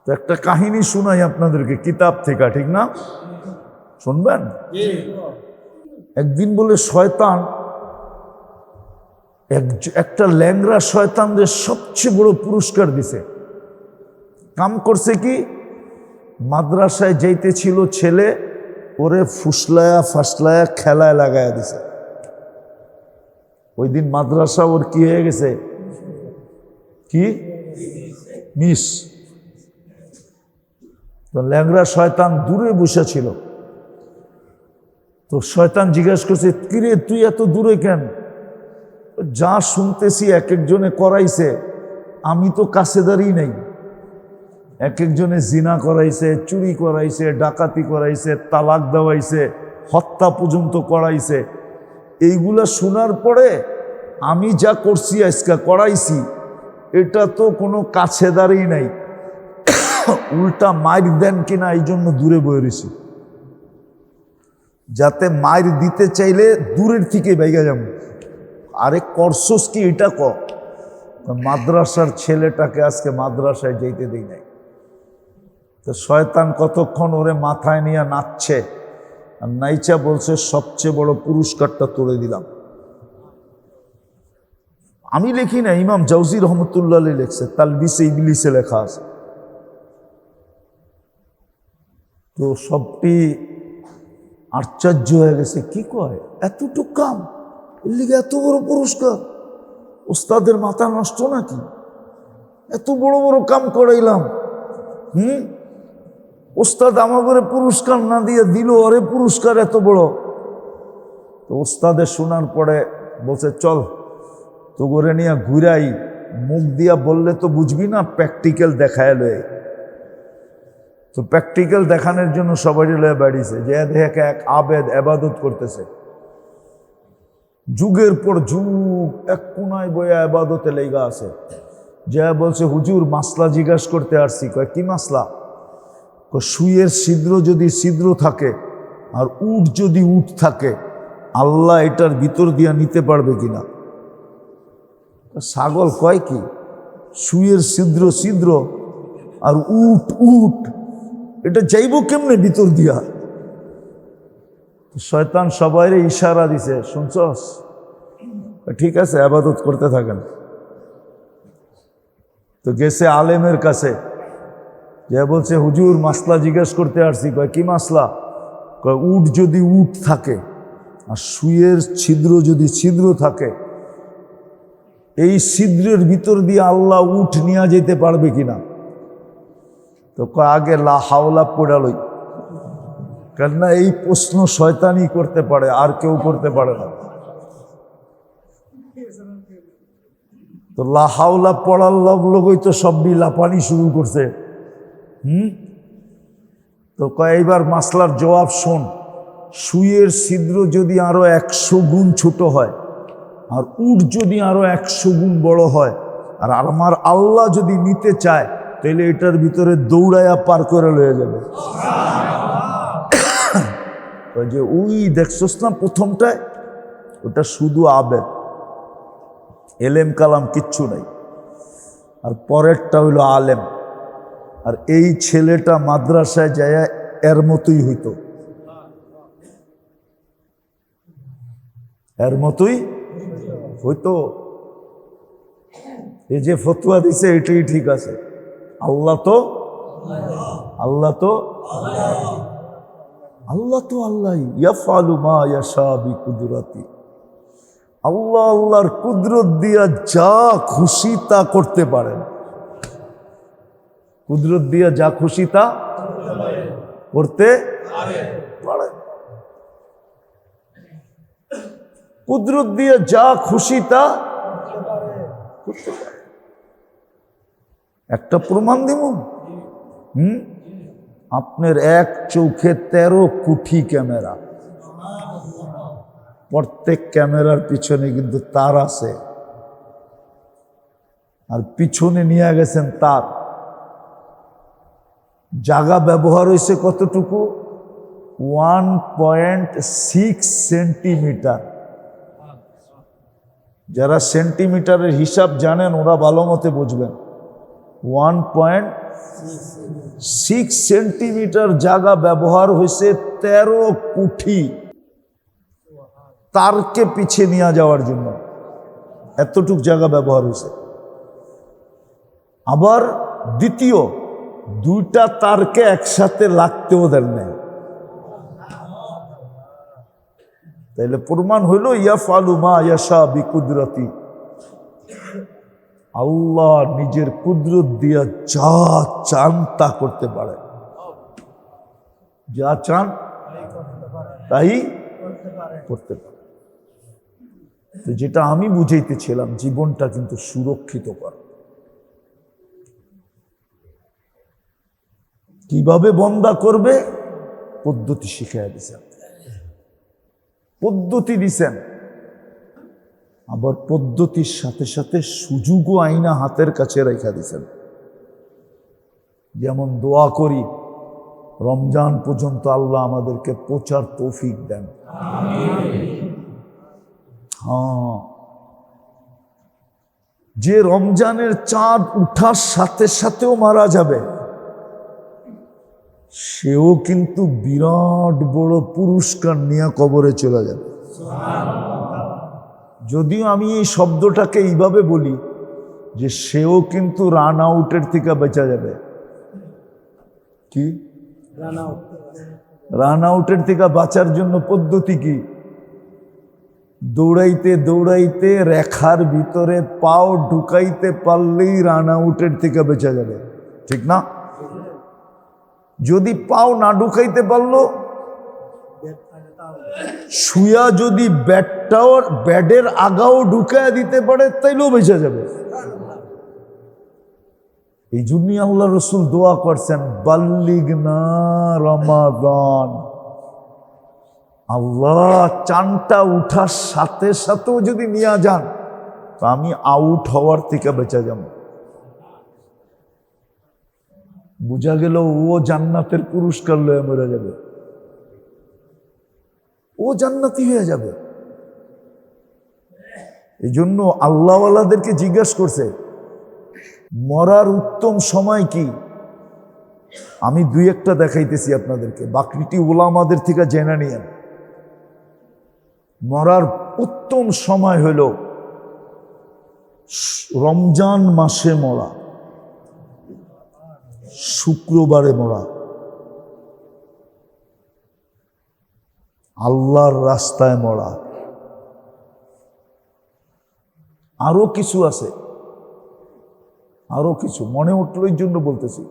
তো একটা কাহিনী শোনাই আপনাদেরকে কিতাব থেকে, ঠিক না? শুনবেন? একদিন বলে শয়তান একটা ল্যাংড়া শয়তানদের সবচেয়ে বড় পুরস্কার দিছে। কাম করছে কি, মাদ্রাসায় যাইতেছিল ছেলে, ওরে ফুসলায়া ফাসলায়া খেলায় লাগায়া দিছে। ওই দিন মাদ্রাসা ওর কি হয়ে গেছে, কি মিস। তো ল্যাংড়া শয়তান দূরে বসে ছিল। তো শয়তান জিজ্ঞাসা করছে, কিরে তুই এত দূরে কেন? যা শুনতেছি এক একজনে করাইছে, আমি তো কাছে দাঁড়িয়ে নাই। এক একজনে জিনা করাইছে, চুরি করাইছে, ডাকাতি করাইছে, তালাক দেওয়াইছে, হত্যা পর্যন্ত করাইছে। এইগুলা শোনার পরে আমি যা করছি আজকে করাইছি, এটা তো কোনো কাছে দাঁড়িয়ে নাই, উল্টা মাইর দেন কিনা এই জন্য দূরে বয়ে রয়েছি, যাতে মাইর দিতে চাইলে দূরের থেকে বাইগা যাব। আরে করছস কি এটা ক? মাদ্রাসার ছেলেটাকে আজকে মাদ্রাসায় যেতে দেই নাই। তো শয়তান কতক্ষণ ওরে মাথায় নিয়ে নাচছে, আর নাইচা বলছে, সবচেয়ে বড় পুরস্কারটা তুলে দিলাম। আমি লিখি না, ইমাম জাউজি রহমতুল্লাহ আলাইহি লিখছে, তালবিসে ইবলিসে লেখা আছে। তো সবটি আশ্চর্য হয়ে গেছে, কি কয় এতটুক কাম, এর লিগে এত বড় পুরস্কার? ওস্তাদের মাথা নষ্ট নাকি? এত বড় বড় কাম করাইলাম, ওস্তাদ আমাকে পুরস্কার না দিয়ে দিল, আরে পুরস্কার এত বড়। তো ওস্তাদের শোনার পরে বলছে, চল তো করে নিয়ে ঘুরাই, মুখ দিয়া বললে তো বুঝবি না, প্র্যাকটিক্যাল দেখায় লয়ে। তো প্র্যাকটিক্যাল দেখানোর জন্য সবাই লয়ে বাড়িছে, যে দেখে এক আবেদ এবাদত করতেছে, যুগের পর যুগ এক কোনায় বইয়া এবাদতে লেগা আছে। যে বলছে, হুজুর মাসলা জিজ্ঞাসা করতে আসছি। কয় কি মাসলা? সুইয়ের ছিদ্র যদি ছিদ্র থাকে আর উট যদি উট থাকে, আল্লাহ এটার ভিতর দিয়া নিতে পারবে কিনা? ছাগল কয় কি, সুইয়ের ছিদ্র ছিদ্র আর উট উট, এটা যাইব কেমনে ভিতর দিয়া? শয়তান সবাইরে ইশারা দিছে, শুনছস? ঠিক আছে, আবাদত করতে থাকেন। তো গেছে আলেমের কাছে, যে বলছে, হুজুর মাসলা জিজ্ঞেস করতে আসছি। কয় কি মাসলা? কয় উট যদি উট থাকে আর সুইয়ের ছিদ্র যদি ছিদ্র থাকে, এই ছিদ্রের ভিতর দিয়ে আল্লাহ উট নিয়ে যেতে পারবে কিনা? তো কয় আগে লা হাওলা পড়ালই, কেননা এই প্রশ্ন শয়তানই করতে পারে, আর কেউ করতে পারে না। তো লা হাওলা পড়ার লগই তো সবই লাপানি শুরু করছে। তো কয় এইবার মাসলার জবাব শোন। সুইয়ের ছিদ্র যদি আরো 100 গুণ ছোট হয়, আর উট যদি আরো 100 গুণ বড় হয়, আর আমার আল্লাহ যদি নিতে চায়, তাহলে এটার ভিতরে দৌড়াইয়া পার করে লয়ে যাবে। যে ওই দেখছস না প্রথমটায়, ওটা শুধু আবেদ, এলেম কালাম কিচ্ছু নাই। আর পরেরটা হইল আলেম। আর এই ছেলেটা মাদ্রাসায় যায় এর মতোই হইতো, এর মতোই হইতো। এই যে ফতোয়া দিছে এটাই ঠিক আছে। আল্লাহ তো আল্লাহ ইয়াফআলু মা ইয়াশা বিকুদরাতি। আল্লাহ আল্লাহর কুদরত দিয়া যা খুশি তা করতে পারেন। কুদরত দিয়া যা খুশি তা করতে পারেন। কুদরত দিয়ে যা খুশি তা করতে পারে। একটা প্রমাণ দিব। আপনার এক চোখে 13 কোটি ক্যামেরা, প্রত্যেক ক্যামেরার পিছনে কিন্তু তার আছে, আর পিছনে নিয়ে গেছেন তার। জায়গা ব্যবহার হয়েছে কতটুকু? 1.6 সেন্টিমিটার। যারা সেন্টিমিটারের হিসাব জানেন ওরা ভালো মতে বুঝবেন। 1.6 সেন্টিমিটার জায়গা ব্যবহার হয়েছে 13 কোটি তারকে পিছিয়ে নিয়ে যাওয়ার জন্য। এতটুক জায়গা ব্যবহার হয়েছে। আবার দ্বিতীয়, 2টা তারকে একসাথে লাগতেও দেন নাই। তাইলে প্রমাণ হইল ইয়াফআলু মা ইয়াশা বিকুদরতি। আল্লাহ নিজের কুদরত দিয়া যা চান তা করতে পারে। যা চান তাই করতে পারে। তো যেটা আমি বুঝাইতেছিলাম, জীবনটা কিন্তু সুরক্ষিত করা। কিভাবে বন্দা করবে পদ্ধতি শিখাইয়া দিছেন, পদ্ধতি দিছেন। আবার পদ্ধতির সাথে সাথে সুযোগও আইনা হাতের কাছে রেখা দিছেন। যেমন দোয়া করি রমজান পর্যন্ত আল্লাহ আমাদেরকে পৌঁছার তৌফিক দেন। হ্যাঁ, যে রমজানের চাঁদ উঠার সাথে সাথেও মারা যাবে, সেও কিন্তু বিরাট বড় পুরস্কার নিয়ে কবরে চলে যাবে। যদিও আমি এই শব্দটাকে এইভাবে বলি যে সেও কিন্তু রান আউটের থেকে বেঁচে যাবে। কি রান আউটের থেকে বাঁচার জন্য পদ্ধতি কি? দৌড়াইতে দৌড়াইতে রেখার ভিতরে পাও ঢুকাইতে পারলেই রান আউটের থেকে বেঁচে যাবে, ঠিক না? যদি পাও না ঢুকাইতে পারলো, শুয়া যদি ব্যাডের আগাও ঢুকায় দিতে পারে তাইলেও বেঁচে যাবে। এই জন্যই আল্লাহ রসুল দোয়া করছেন, বাল্লিগনা রমাদান। আল্লাহ চানটা উঠার সাথে সাথেও যদি নিয়ে যান তো আমি আউট হওয়ার থেকে বেঁচে যাব। বুঝা গেল ও জান্নাতের পুরস্কার লয়ে মরে যাবে, ও জান্নাতি হয়ে যাবে। এই জন্য আল্লাহওয়ালাদেরকে জিজ্ঞাসা করছে মরার উত্তম সময় কি। আমি 2-1টা দেখাইতেছি আপনাদেরকে, বাকিটি ওলামাদের থেকে জেনে নিয়েন। মরার উত্তম সময় হইল রমজান মাসে মরা, শুক্রবারে মরা, আল্লাহর রাস্তায় মরা। আরো কিছু আছে, আরো কিছু মনে উঠল এই জন্য বলতেছি।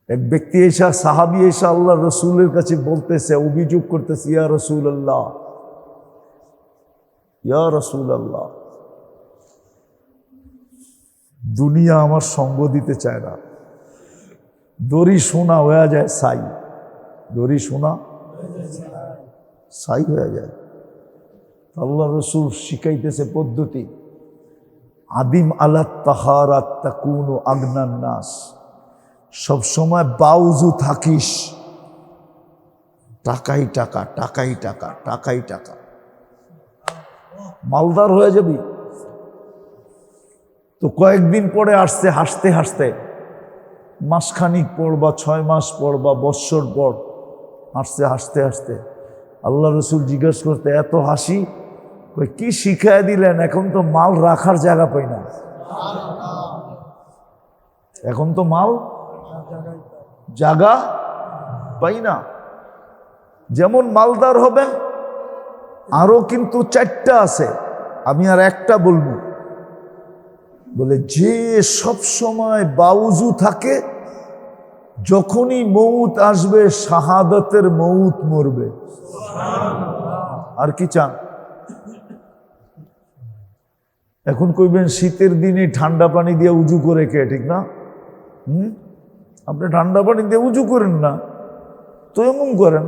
এক ব্যক্তি এসা, সাহাবি এসা আল্লাহ রসুলের কাছে বলতেছে, অভিযোগ করতেছে, ইয়া রসুল আল্লাহ, ইয়া রসুল আল্লাহ, দুনিয়া আমার সঙ্গ দিতে চায় না, দড়ি সোনা হয়ে যায় ছাই, দড়ি সোনা ছাই হয়ে যায়। আল্লাহ রসুল শিখাইতেছে পদ্ধতি, আদিম আলা তাহারাত তাকুনু আগনান নাস, সবসময় বাউজু থাকিস, টাকাই টাকা, টাকাই টাকা, টাকাই টাকা, মালদার হয়ে যাবি। তো কয়েকদিন পরে আসছে হাসতে হাসতে, মাসখানিক পর বা 6 মাস পর বা বৎসর পর আসছে হাসতে হাসতে। আল্লাহ রসুল জিজ্ঞেস করতে, এত হাসি কি শিখায় দিলেন? এখন তো মাল রাখার জায়গা পাই না, এখন তো মাল জায়গা পাই না। যেমন মালদার হবেন, আরো কিন্তু 4টা আছে, আমি আর একটা বলবো। বলে যে সব সময় বাউজু থাকে, যখনই মৌত আসবে শাহাদাতের মৌত মরবে। আর কি চান? এখন কইবেন শীতের দিনে ঠান্ডা পানি দিয়ে উজু করে কে, ঠিক না? আপনি ঠান্ডা পানি দিয়ে উজু করেন না, তয়াম্মুম করেন।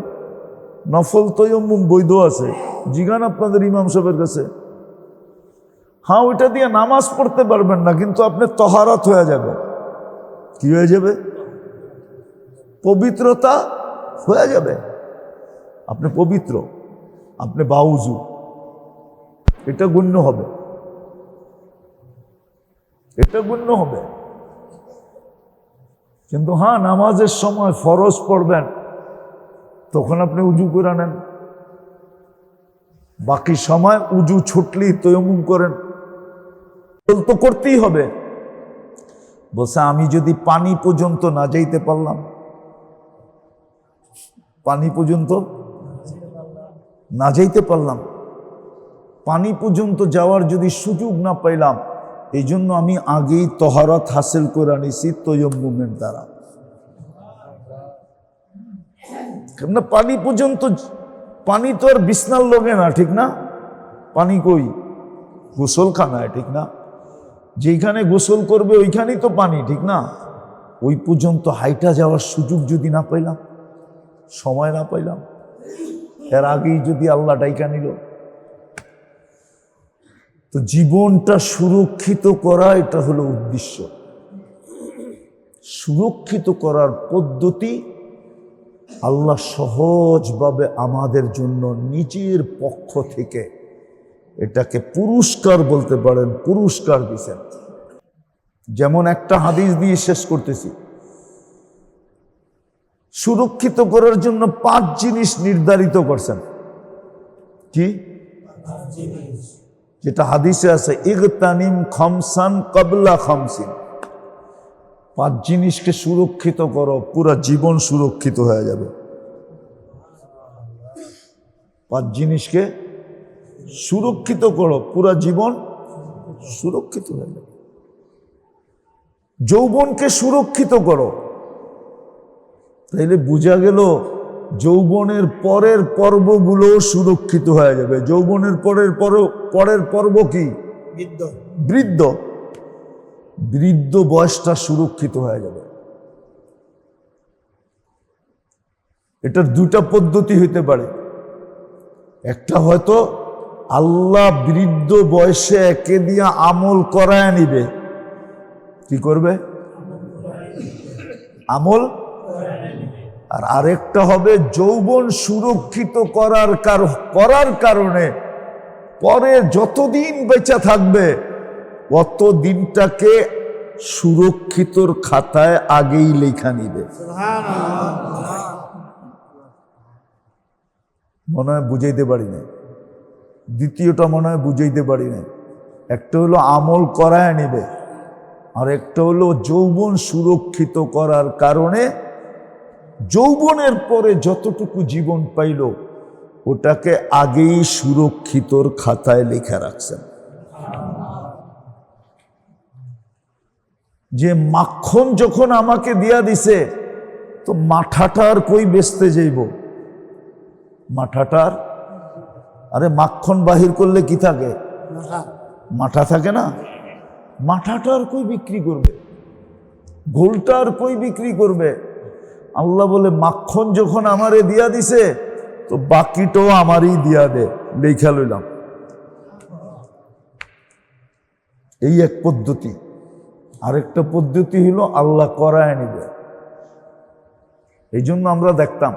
নফল তয়াম্মুম বৈধ আছে, জিগান আপনাদের ইমাম সাহেবের কাছে। হ্যাঁ, ওইটা দিয়ে নামাজ পড়তে পারবেন না, কিন্তু আপনি তহারাত হয়ে যাবে। কি হয়ে যাবে? পবিত্রতা হয়ে যাবে। আপনি পবিত্র, আপনি বাউজু, এটা গণ্য হবে, এটা গণ্য হবে। কিন্তু হ্যাঁ, নামাজের সময় ফরজ পড়বেন, তখন আপনি উজু করে নেন। বাকি সময় উজু ছুটলি তয়াম্মুম করেন, তো করতেই হবে। বলছে আমি যদি পানি পর্যন্ত না যাইতে পারলাম, পানি পর্যন্ত না যাইতে পারলাম, পানি পর্যন্ত যাওয়ার যদি সুযোগ না পাইলাম, এই জন্য আমি আগেই তহারাত হাসিল করে আনিছি তয়াম্মুমের দ্বারা। কেননা পানি পর্যন্ত, পানি তো আর বিছনার লগে না, ঠিক না? পানি কই? গোসলখানায়, ঠিক না? যেখানে গোসল করবে ওইখানেই তো পানি, ঠিক না? ওই পর্যন্ত হাইটা যাওয়ার সুযোগ যদি না পাইলাম, সময় না পাইলাম, এর আগেই যদি আল্লাহ ডাইকা নিল, তো জীবনটা সুরক্ষিত করা, এটা হলো উদ্দেশ্য। সুরক্ষিত করার পদ্ধতি আল্লাহ সহজভাবে আমাদের জন্য নিজের পক্ষ থেকে এটাকে পুরস্কার বলতে পারেন, পুরস্কার দিয়েছেন। যেমন একটা হাদিস দিয়ে শেষ করতেছি, সুরক্ষিত করার জন্য 5 জিনিস নির্ধারিত করছেন। কি? যেটা হাদিসে আছে, ইগতানিম খামসান ক্বাবলা খামসিন। 5 জিনিসকে সুরক্ষিত করো, পুরা জীবন সুরক্ষিত হয়ে যাবে। 5 জিনিসকে সুরক্ষিত করো, পুরা জীবন সুরক্ষিত হয়ে যাবে। যৌবনকে সুরক্ষিত করো, তাইলে বোঝা গেল যৌবনের পরের পর্বগুলো সুরক্ষিত হয়ে যাবে। যৌবনের পরের পর্ব কি? বৃদ্ধ। বৃদ্ধ বয়সটা সুরক্ষিত হয়ে যাবে। এটার 2টা পদ্ধতি হইতে পারে। একটা হয়তো আল্লাহ বৃদ্ধ বয়সে একে দিয়া আমল করায় নিবে। কি করবে? আমল। আর আরেকটা হবে যৌবন সুরক্ষিত করার কারণে পরে যতদিন বেঁচে থাকবে অত দিনটাকে সুরক্ষিতর খাতায় আগেই লেখা নিবে। মনে হয় বুঝাইতে পারি না। দ্বিতীয়টা মনে হয় বুঝাইতে পারি না। একটা হলো আমল করায় নিবে, আর একটা হলো যৌবন সুরক্ষিত করার কারণে যৌবনের পরে যতটুকু জীবন পাইল ওটাকে আগেই সুরক্ষিতর খাতায় লেখা রাখছেন। যে মাখন যখন আমাকে দিয়া দিছে, তো মাঠাটার কই বেচতে যাইব? মাঠাটার, আরে মাখন বাহির করলে কি থাকে? মাঠা থাকে না? মাঠাটার কই বিক্রি করবে? ঘোলটার কই বিক্রি করবে? আল্লাহ বলে মাখন যখন আমারে দিয়া দিছে তো বাকিটাও আমারই দিয়া দে, লেখা লইলাম। এই এক পদ্ধতি। আরেকটা পদ্ধতি হলো আল্লাহ করায় নিবে। এই জন্য আমরা দেখতাম,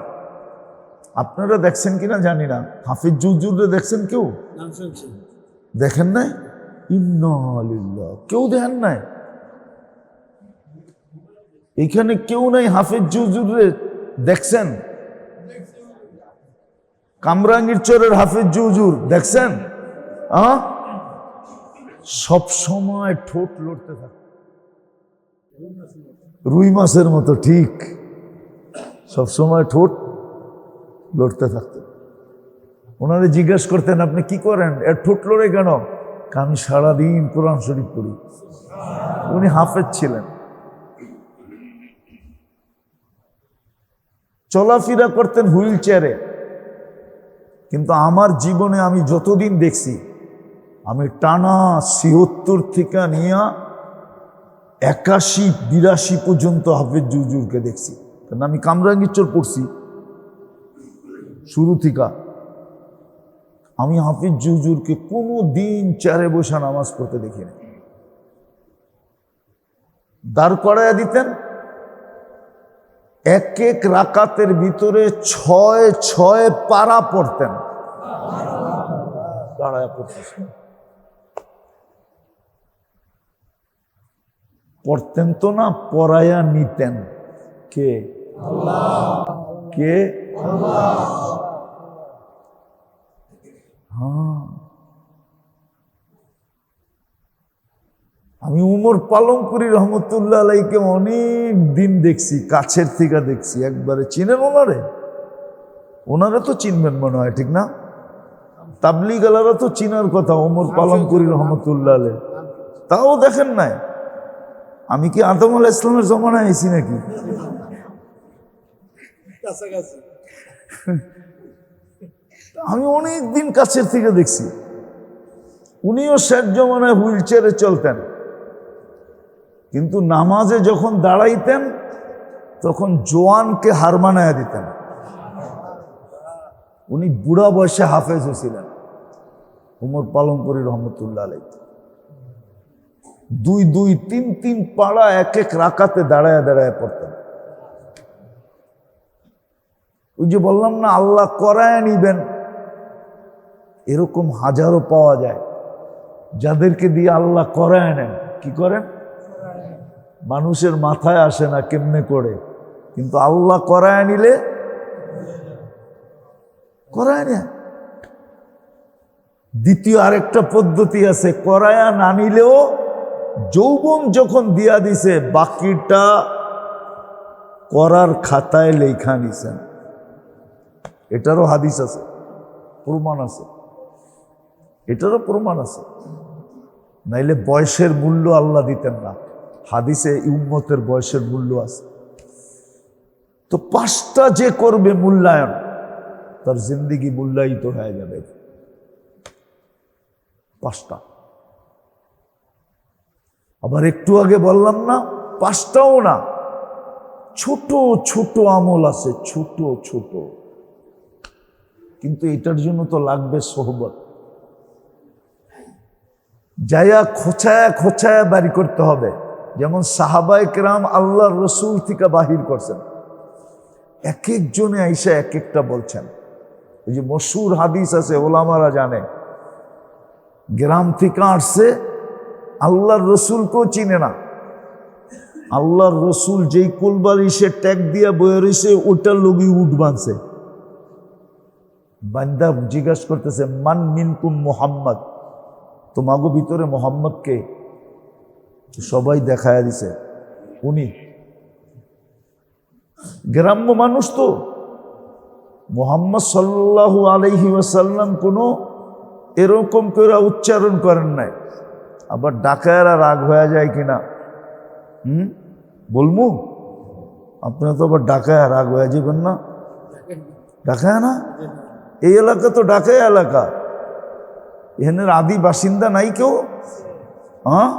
আপনারা দেখছেন কিনা জানি না, হাফিজ হুজুররে দেখছেন কেউ? দেখেন নাই? ইন্না লিল্লাহ, কেউ দেখেন নাই? এখানে কেউ নাই হাফিজ হুজুররে দেখছেন? কামরাঙ্গীর চরের হাফিজ হুজুর দেখছেন? সব সময় ঠোঁট লড়তে থাকে, রুই মাছের মতো। ঠিক, সব সময় ঠোঁট লড়তে থাকতেন। ওনারে জিজ্ঞেস করতেন আপনি কি করেন, এর ঠোঁট লড়ে কেন? আমি সারাদিন কোরআন শরীফ পড়ি। উনি হাফেজ ছিলেন। চলাফেরা করতেন হুইল চেয়ারে। কিন্তু আমার জীবনে আমি যতদিন দেখছি, আমি টানা ৭৬ থেকে নিয়ে ৮১-৮২ পর্যন্ত হাফেজ হুজুরকে দেখছি। কারণ আমি কামরাঙ্গীর চর পড়ছি শুরু থেকে। আমি হাফিজ হুজুরকে কোনো দিন চেয়ারে বসে নামাজ পড়তে দেখিনি। দাঁড় করাইয়া দিতেন, এক এক রাকাতের ভিতরে ৬ পারা পড়তেন। দাঁড়ায় পড়তেছেন, পড়তেন তো না, পড়াইয়া নিতেন। কে? কে? হ্যাঁ, আমি উমর পালনকরী রহমতুল্লাহ আলাইকে অনেক দিন দেখছি, কাছের থেকে দেখছি। একবারে চিনেন ওনারে? ওনারা তো চিনবেন মনে হয়, ঠিক না? তাবলিগ আলারা তো চিনার কথা, উমর পালনকরী রহমতুল্লাহ আলাই। তাও দেখেন নাই? আমি কি আদম আলাইহিস সালামের জমানায় আইছি নাকি? আমি অনেক দিন কাছের থেকে দেখছি। উনিও শেষ জমানায় হুইল চেয়ারে চলতেন, কিন্তু নামাজে যখন দাঁড়াইতেন তখন জোয়ানকে হার মানায়া দিতেন। উনি বুড়া বয়সে হাফেজ হয়েছিলেন, উমর পালনকরী রহমতুল্লাহ আলাই। ২, ৩ পাড়া এক এক রাকাতে দাঁড়ায় দাঁড়ায় পড়তেন। ওই যে বললাম না আল্লাহ করায় নিবেন, এরকম হাজারো পাওয়া যায় যাদেরকে দিয়ে আল্লাহ করায় নেন। কি করেন? মানুষের মাথায় আসে না কেমনে করে, কিন্তু আল্লাহ করায় নিলে করায় নেয়। দ্বিতীয় আরেকটা পদ্ধতি আছে, করায়া না নিলেও যৌবন যখন দিয়া দিছে বাকিটা করার খাতায় লেখা নিছেন। এটারও হাদিস আছে, প্রমাণ আছে, এটারও প্রমাণ আছে। নাইলে বয়সের মূল্য আল্লাহ দিতেন না। হাদিসে উম্মতের বয়সের মূল্য আছে। তো 5টা যে করবে মূল্যায়ন, তার জিন্দেগি মূল্যায়িত হয়ে যাবে। 5টা। আবার একটু আগে বললাম না, 5টাও না, ছোট ছোট আমল আছে, ছোট ছোট। কিন্তু এটার জন্য তো লাগবে সোহবত। যাইয়া খোঁচায়া খোঁচায়া বাড়ি করতে হবে। যেমন সাহাবায়ে কেরাম আল্লাহর রসুল থেকে বাহির করছেন, এক একজনে আইসা এক একটা বলছেন। এই যে মশহুর হাদিস আছে, ওলামারা জানে, গ্রাম থেকে আসছে, আল্লাহর রসুলকেও চিনে না। আল্লাহর রসুল যেই কুলবাড়ি সে ট্যাগ দিয়া বয়ে রয়েছে, ওটার লোকই উঠ বাঁধছে। বান্দা জিজ্ঞাসা করতেছে, মান মিনকুম মুহাম্মদ, তোমাগো ভিতরে মোহাম্মদ কে? সবাই দেখায়া দিছে উনি। গ্রাম্য মানুষ তো, মুহাম্মদ সাল্লাল্লাহু আলাইহি ওয়াসাল্লাম কোনো এরকম করে উচ্চারণ করেন নাই। আবার ডাকায়ারা রাগ হয়ে যায় কিনা বলমু? আপনারা তো আবার ডাকায়া রাগ হয়ে যাবেন না? ডাকায়া না, এই এলাকা তো ডাকায়া এলাকা। এখানের আদি বাসিন্দা নাই কেউ? হ্যাঁ,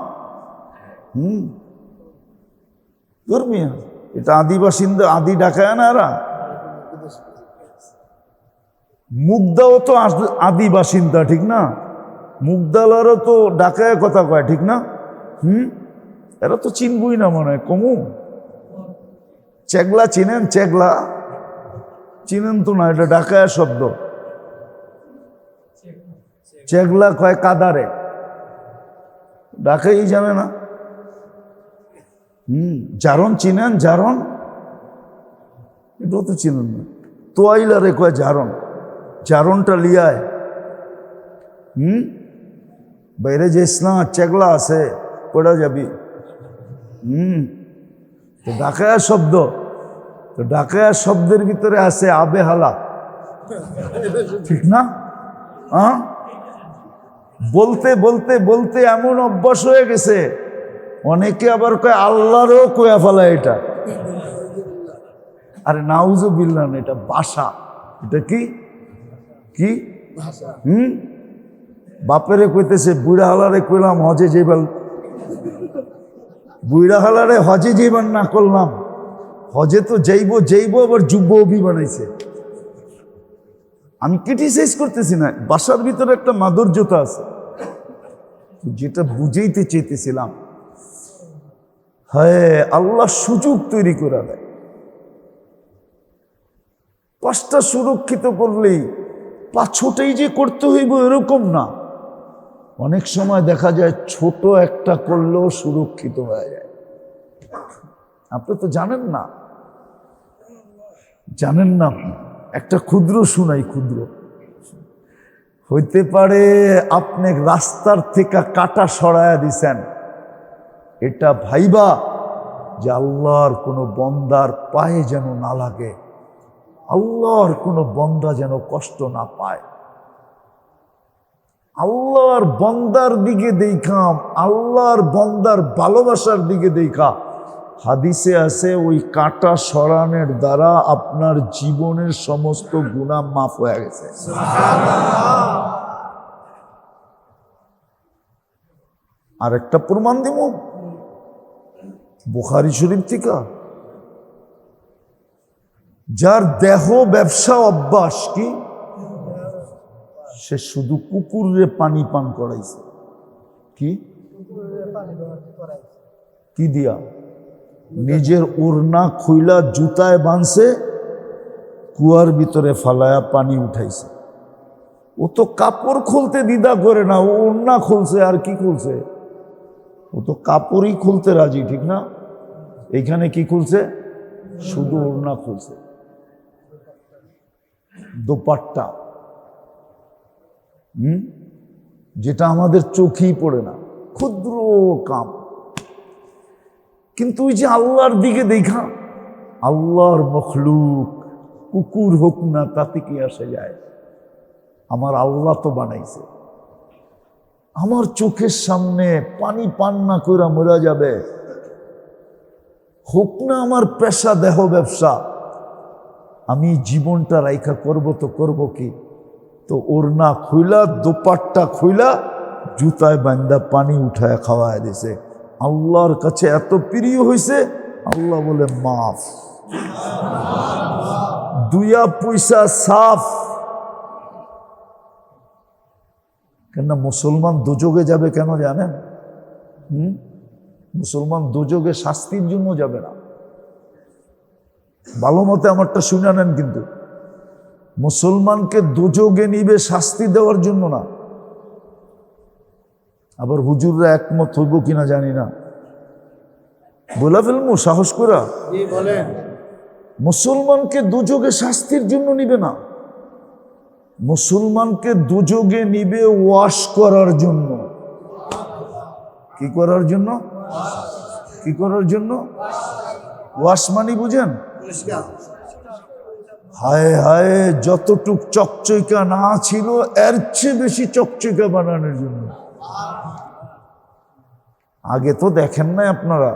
ধর্মিয়া এটা আদি বাসিন্দা, আদি ডাকায় না এরা। মুগদাও তো আদি বাসিন্দা, ঠিক না? মুগদালারও তো ডাকায় কথা কয়, ঠিক না? এরা তো চিনবই না মনে হয়। কমু চেগলা চিনেন? চেগলা চিনেন তো না, এটা ডাকায় শব্দ। চেগলা কয় কাদারে, ডাকাই জানে না। জারণ চিনেন? জারণ এটাও তো চিনেন না। তোয়াইলারে কয় জারণ, জারণটা লিয়ায়। বাইরে যাইস না, চেগলা আছে, পড়া যাবি। তো ডাকায়া শব্দ, তো ডাকায়া শব্দের ভিতরে আছে আবেহালা, ঠিক না? বলতে বলতে বলতে এমন অভ্যাস হয়ে গেছে, অনেকে আবার কয় আল্লাহরও কয়া ফেলা এটা। আরে নাউজুবিল্লাহ না, এটা ভাষা। এটা কি কি বাপেরে কইতেছে বুড়া হালারে কইলাম হজে যাইবার, বুড়া হালারে হজে যাইবার না করলাম, হজে তো যাইব যাইব, আবার যুব্য অভি বানাইছে। আমি ক্রিটিসাইজ করতেছি না, ভাষার ভিতরে একটা মাধুর্যতা আছে, যেটা বুঝাইতে চেয়েছিলাম। হ্যাঁ, আল্লাহ সুযোগ তৈরি করে দেয়। পাঁচটা সুরক্ষিত করলেই পাঁচটাই যে করতে হইব এরকম না। অনেক সময় দেখা যায় ছোট একটা করলেও সুরক্ষিত হয়ে যায়। আপনি তো জানেন না, জানেন না। একটা ক্ষুদ্র শুনাই, ক্ষুদ্র হইতে পারে আপনি রাস্তার থেকে কাটা সরায়া দিছেন, এটা ভাইবা যে আল্লাহর কোনো বন্দার পায়ে যেন না লাগে, আল্লাহর কোনো বন্দা যেন কষ্ট না পায়। আল্লাহর বন্দার দিকে দেখাম, আল্লাহর বন্দার ভালোবাসার দিকে দেখা। হাদিসে আছে ওই কাঁটা সরানোর দ্বারা আপনার জীবনের সমস্ত গুনাহ মাফ হয়ে গেছে। আর একটা প্রমাণ দিব বুখারী শরীফ থেকে। যার দেহ ব্যবসা অভ্যাস কি, সে শুধু কুকুরে পানি পান করাইছে। কি কি দিয়া? নিজের ওড়না খুইলা জুতায় বাঁধছে, কুয়ার ভিতরে ফালায়া পানি উঠাইছে। ও তো কাপড় খুলতে দ্বিধা করে না, ও ওড়না খুলছে। আর কি খুলছে? ও তো কাপড়ই খুলতে রাজি, ঠিক না? এইখানে কি খুলছে? শুধু ওড়না খুলছে, দোপাট্টা, যেটা আমাদের চোখেই পড়ে না, ক্ষুদ্র কাম। কিন্তু ওই যে আল্লাহর দিকে দেখা, আল্লাহর মখলুক কুকুর হোক না তাতে কি আসে যায়? আমার আল্লাহ তো বানাইছে, আমার চোখের সামনে পানি পান না করে মরা যাবে, হোক না আমার পেশা দেহ ব্যবসা, আমি জীবনটা রাইখা করব তো করব কি? তো ওড়না খুইলা দোপাট্টা খুইলা জুতায় বান্দা পানি উঠায় খাওয়ায় দিছে। আল্লাহর কাছে এত প্রিয় হয়েছে, আল্লাহ বলে মাফ, দুয়া পয়সা সাফ। কেন মুসলমান দোজগে যাবে কেন জানেন? মুসলমান দোজগে শাস্তির জন্য যাবে না। ভালো মতে আমারটা শুনে নেন, কিন্তু মুসলমানকে দোজগে নিবে শাস্তি দেওয়ার জন্য না। আবার হুজুররা একমত হইব কিনা জানি না, বলা ফেলবো সাহস করা। মুসলমানকে দোজগে শাস্তির জন্য নিবে না, মুসলমানকে দোজগে নিবে ওয়াশ করার জন্য। কি করার জন্য? কি করার জন্য? ওয়াশ মানি বুঝেন? হায় হায়, যতটুক চকচকা না ছিল এর চেয়ে বেশি চকচকা বানানোর জন্য। আগে তো দেখেন নাই আপনারা,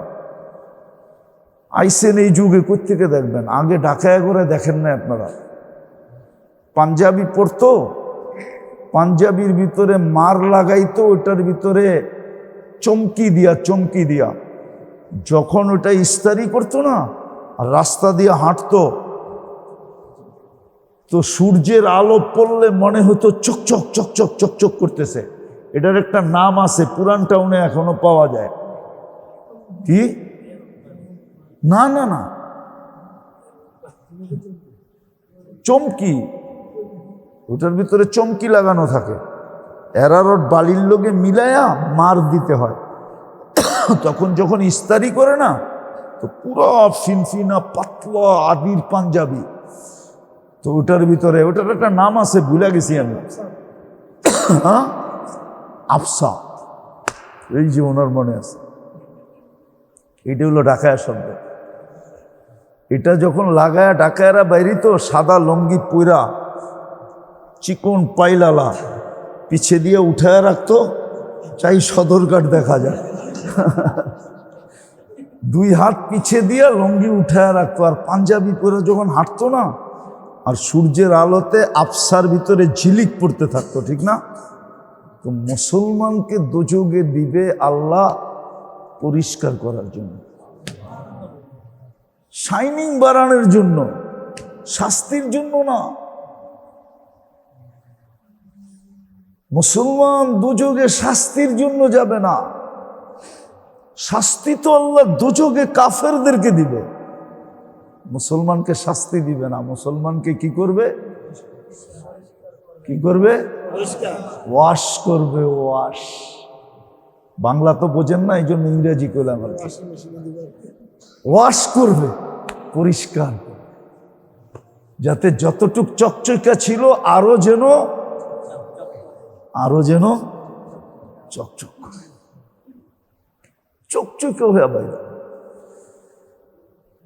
আইসেন এই যুগে কোত্থেকে দেখবেন? আগে ঢাকায় করে দেখেন নাই আপনারা? পাঞ্জাবি পরতো, পাঞ্জাবির ভিতরে মার লাগাইতো, ওটার ভিতরে চমকি দিয়া, চমকি দিয়া যখন ওটা ইস্তারি করতো না, আর রাস্তা দিয়ে হাঁটতো, তো সূর্যের আলো পড়লে মনে হতো চকচক চকচক চকচক করতেছে। এটার একটা নাম আছে, পুরান টাউনে এখনো পাওয়া যায়। কি? না না না, চমকি। ওটার ভিতরে চমকি লাগানো থাকে, এরারট বালির লোকে মিলাইয়া মার দিতে হয়। তখন যখন ইস্তারি করে না, তো পুরো ফিনফিনা পাতলা আদির পাঞ্জাবি, তো ওটার ভিতরে ওটার একটা নাম আছে, ভুলে গেছি আমি। হ্যাঁ, আফসা, এই যে ওনার মনে আছে। এটা হলো ঢাকায়া শব্দ। এটা যখন লাগায়া ঢাকায়ারা বাইরিত, সাদা লঙ্গি পইরা চিকন পাইলালা পিছে দিয়ে উঠায় রাখতো, চাই সদরঘাট দেখা যায়। 2 হাত পিছে দিয়ে লঙ্গি উঠায় রাখতো, আর পাঞ্জাবি পরে যখন হাঁটতো না, আর সূর্যের আলোতে আফসার ভিতরে ঝিলিক পড়তে থাকতো, ঠিক না? তো মুসলমানকে দোজখে দিবে আল্লাহ পরিষ্কার করার জন্য, শাইনিং বাড়ানোর জন্য, শাস্তির জন্য না। মুসলমান দোজখে শাস্তির জন্য যাবে না। শাস্তি তো আল্লাহ দোজখে কাফেরদেরকে দিবে, মুসলমানকে শাস্তি দিবে না। মুসলমানকে কি করবে? কি করবে? ওয়াশ করবে, ওয়াশ। বাংলা তো বোঝেন না, এই জন্য ইংরেজি করলাম। ওয়াশ করবে, পরিষ্কার, যাতে যতটুক চকচকা ছিল আরো যেন চকচক করে, চকচকে হয়ে বাইরে।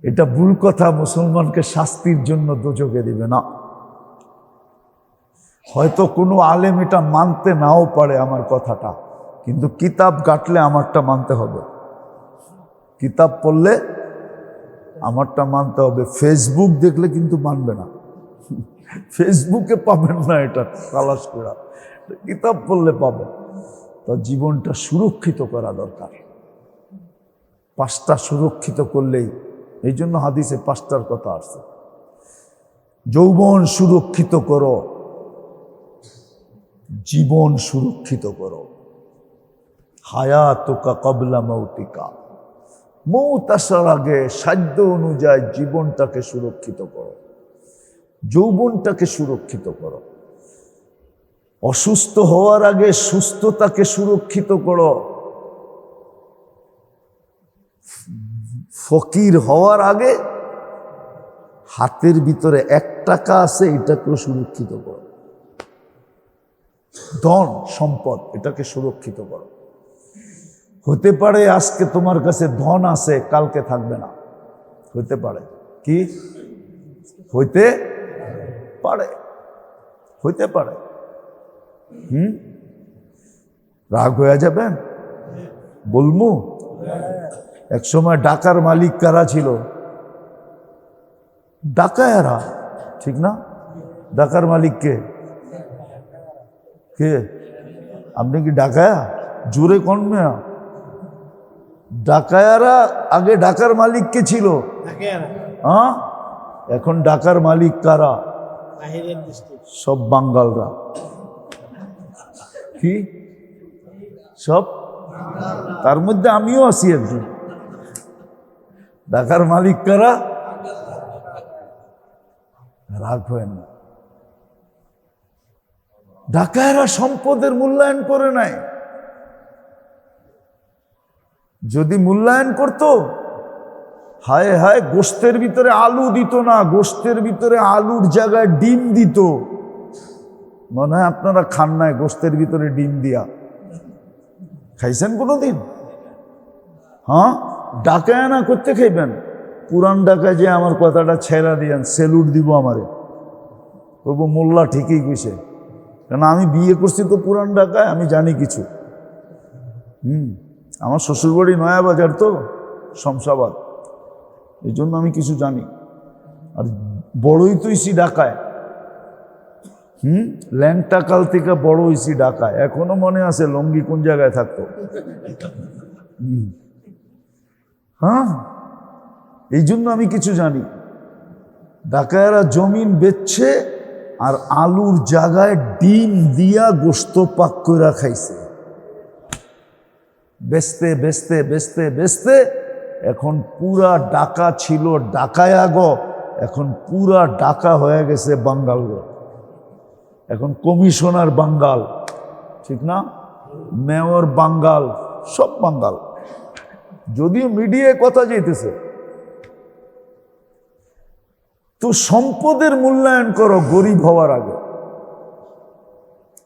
এটা ভুল কথা, মুসলমানকে শাস্তির জন্য দোজখে দিবে না। হয়তো কোনো আলেম এটা মানতে নাও পারে আমার কথাটা, কিন্তু কিতাব ঘাটলে আমারটা মানতে হবে, কিতাব পড়লে আমারটা মানতে হবে। ফেসবুক দেখলে কিন্তু মানবে না, ফেসবুকে পাবেন না এটা তালাশ করা, কিতাব পড়লে পাবেন। তো জীবনটা সুরক্ষিত করা দরকার। 5টা সুরক্ষিত করলেই, এই জন্য হাদিসে 5টার কথা আসছে। যৌবন সুরক্ষিত করো, জীবন সুরক্ষিত করো। হায়াতুকা ক্বাবলা মাউতিকা, মৌত আসার আগে সাধ্য অনুযায়ী জীবনটাকে সুরক্ষিত করো, যৌবনটাকে সুরক্ষিত করো। অসুস্থ হওয়ার আগে সুস্থতাকে সুরক্ষিত করো, ফকির হওয়ার আগে হাতের ভিতরে 1 টাকা আছে, এটাকেও সুরক্ষিত করো। ধন সম্পদ, এটাকে সুরক্ষিত করো। হতে পারে আজকে তোমার কাছে ধন আছে, কালকে থাকবে না, হতে পারে। কি হইতে পারে? হইতে পারে। রাগ হয়ে যাবেন? বলমু, এক সময় ঢাকার মালিক কারা ছিল? ডাকায়ারা, ঠিক না? ঢাকার মালিক কে? কে? আপনি কি ডাকায়া? জোরে কোন মেয়া? ডাকায়ারা আগে ঢাকার মালিক কে ছিল? হ্যাঁ, এখন ঢাকার মালিক কারা? সব বাঙ্গালরা। কি সব? তার মধ্যে আমিও আছি একজন। ঢাকার মালিক কারা? রাগ হয় না, ঢাকায়রা সম্পদের মূল্যায়ন করে নাই। যদি মূল্যায়ন করত, হায় হায়, গোশতের ভিতরে আলু দিত না, গোশতের ভিতরে আলুর জায়গায় ডিম দিত। মনে হয় আপনারা খান নাই গোশতের ভিতরে ডিম দিয়া? খাইছেন কোনোদিন? হ্যাঁ, ডাকায় না করতে খাইবেন। পুরান ঢাকায় যে আমার কথাটা ছেড়া দিয়েন, সেলুট দিব আমারে, বলবো মোল্লা ঠিকই কইছে। কেন, আমি বিয়ে করছি তো পুরান ঢাকায়, আমি জানি কিছু। আমার শ্বশুরবাড়ি নয়াবাজার, তো শমশাবাদ, এই জন্য আমি কিছু জানি। আর বড়ই তো হইছি ঢাকায়। ল্যাংটা কাল থেকে বড় হইছি ঢাকায়, এখনো মনে আছে লঙ্গি কোন জায়গায় থাকতো। হ্যাঁ, এই জন্য আমি কিছু জানি, ডাকায়েরা জমিন বেচছে আর আলুর জায়গায় ডিম দিয়া গোস্ত পাক কইরা খাইছে। বেচতে বেচতে বেচতে বেচতে এখন পুরা ডাকা ছিল ডাকায়াগ, এখন পুরা ডাকা হয়ে গেছে বাঙ্গাল। এখন কমিশনার বাঙ্গাল, ঠিক না? মেয়র বাঙ্গাল, সব বাঙ্গাল। যদিও মিডিয়ায় কথা যেতেছে। তো সম্পদের মূল্যায়ন করো গরিব হওয়ার আগে।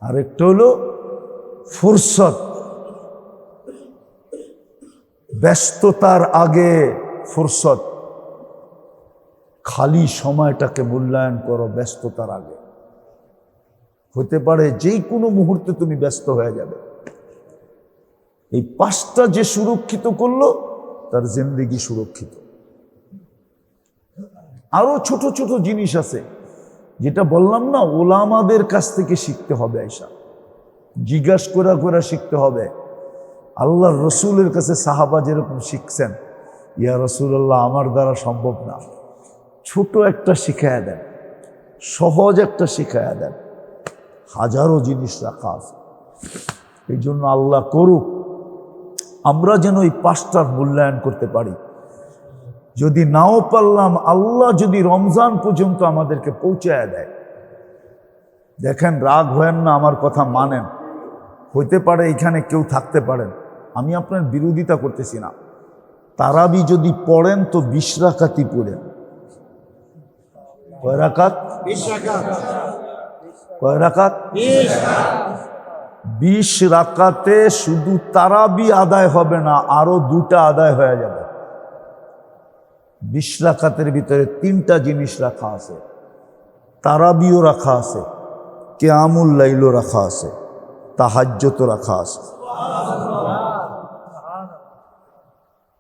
আরেকটা হলো ফুরসত, ব্যস্ততার আগে ফুরসত। খালি সময়টাকে মূল্যায়ন করো ব্যস্ততার আগে। হতে পারে যেই কোনো মুহূর্তে তুমি ব্যস্ত হয়ে যাবে। এই পাঁচটা যে সুরক্ষিত করলো তার জিন্দেগি সুরক্ষিত। আরো ছোট ছোট জিনিস আছে যেটা বললাম না, ওলামাদের কাছ থেকে শিখতে হবে। আয়সা জিজ্ঞাসা করা করে শিখতে হবে। আল্লাহর রসুলের কাছে সাহাবা যেরকম শিখছেন, ইয়া রসুল্লাহ আমার দ্বারা সম্ভব না, ছোট একটা শিখায়া দেন, সহজ একটা শিখায়া দেন। হাজারো জিনিস রাখা আছে। এই জন্য আল্লাহ করুক আমরা যেন এই পাঁচটার মূল্যায়ন করতে পারি। যদি নাও পারলাম, আল্লাহ যদি রমজান পর্যন্ত আমাদেরকে পৌঁছায় দেয়, দেখেন রাগ হয়েন না, আমার কথা মানেন। হইতে পারে এখানে কেউ থাকতে পারেন, আমি আপনার বিরোধিতা করতেছি না। তারাবি যদি পড়েন তো 20 রাকাতই পড়েন। কয় রাকাত? 20 রাকাত। কয় রাকাত? 20 রাকাতে শুধু তারাবি আদায় হবে না, আরো 2টা আদায় হয়ে যাবে। 20 রাকাতের ভিতরে 3টা জিনিস রাখা আছে। তারাবিও রাখা আছে, কিয়ামুল লাইলও রাখা আছে, তাহাজ্জুদও রাখা আছে।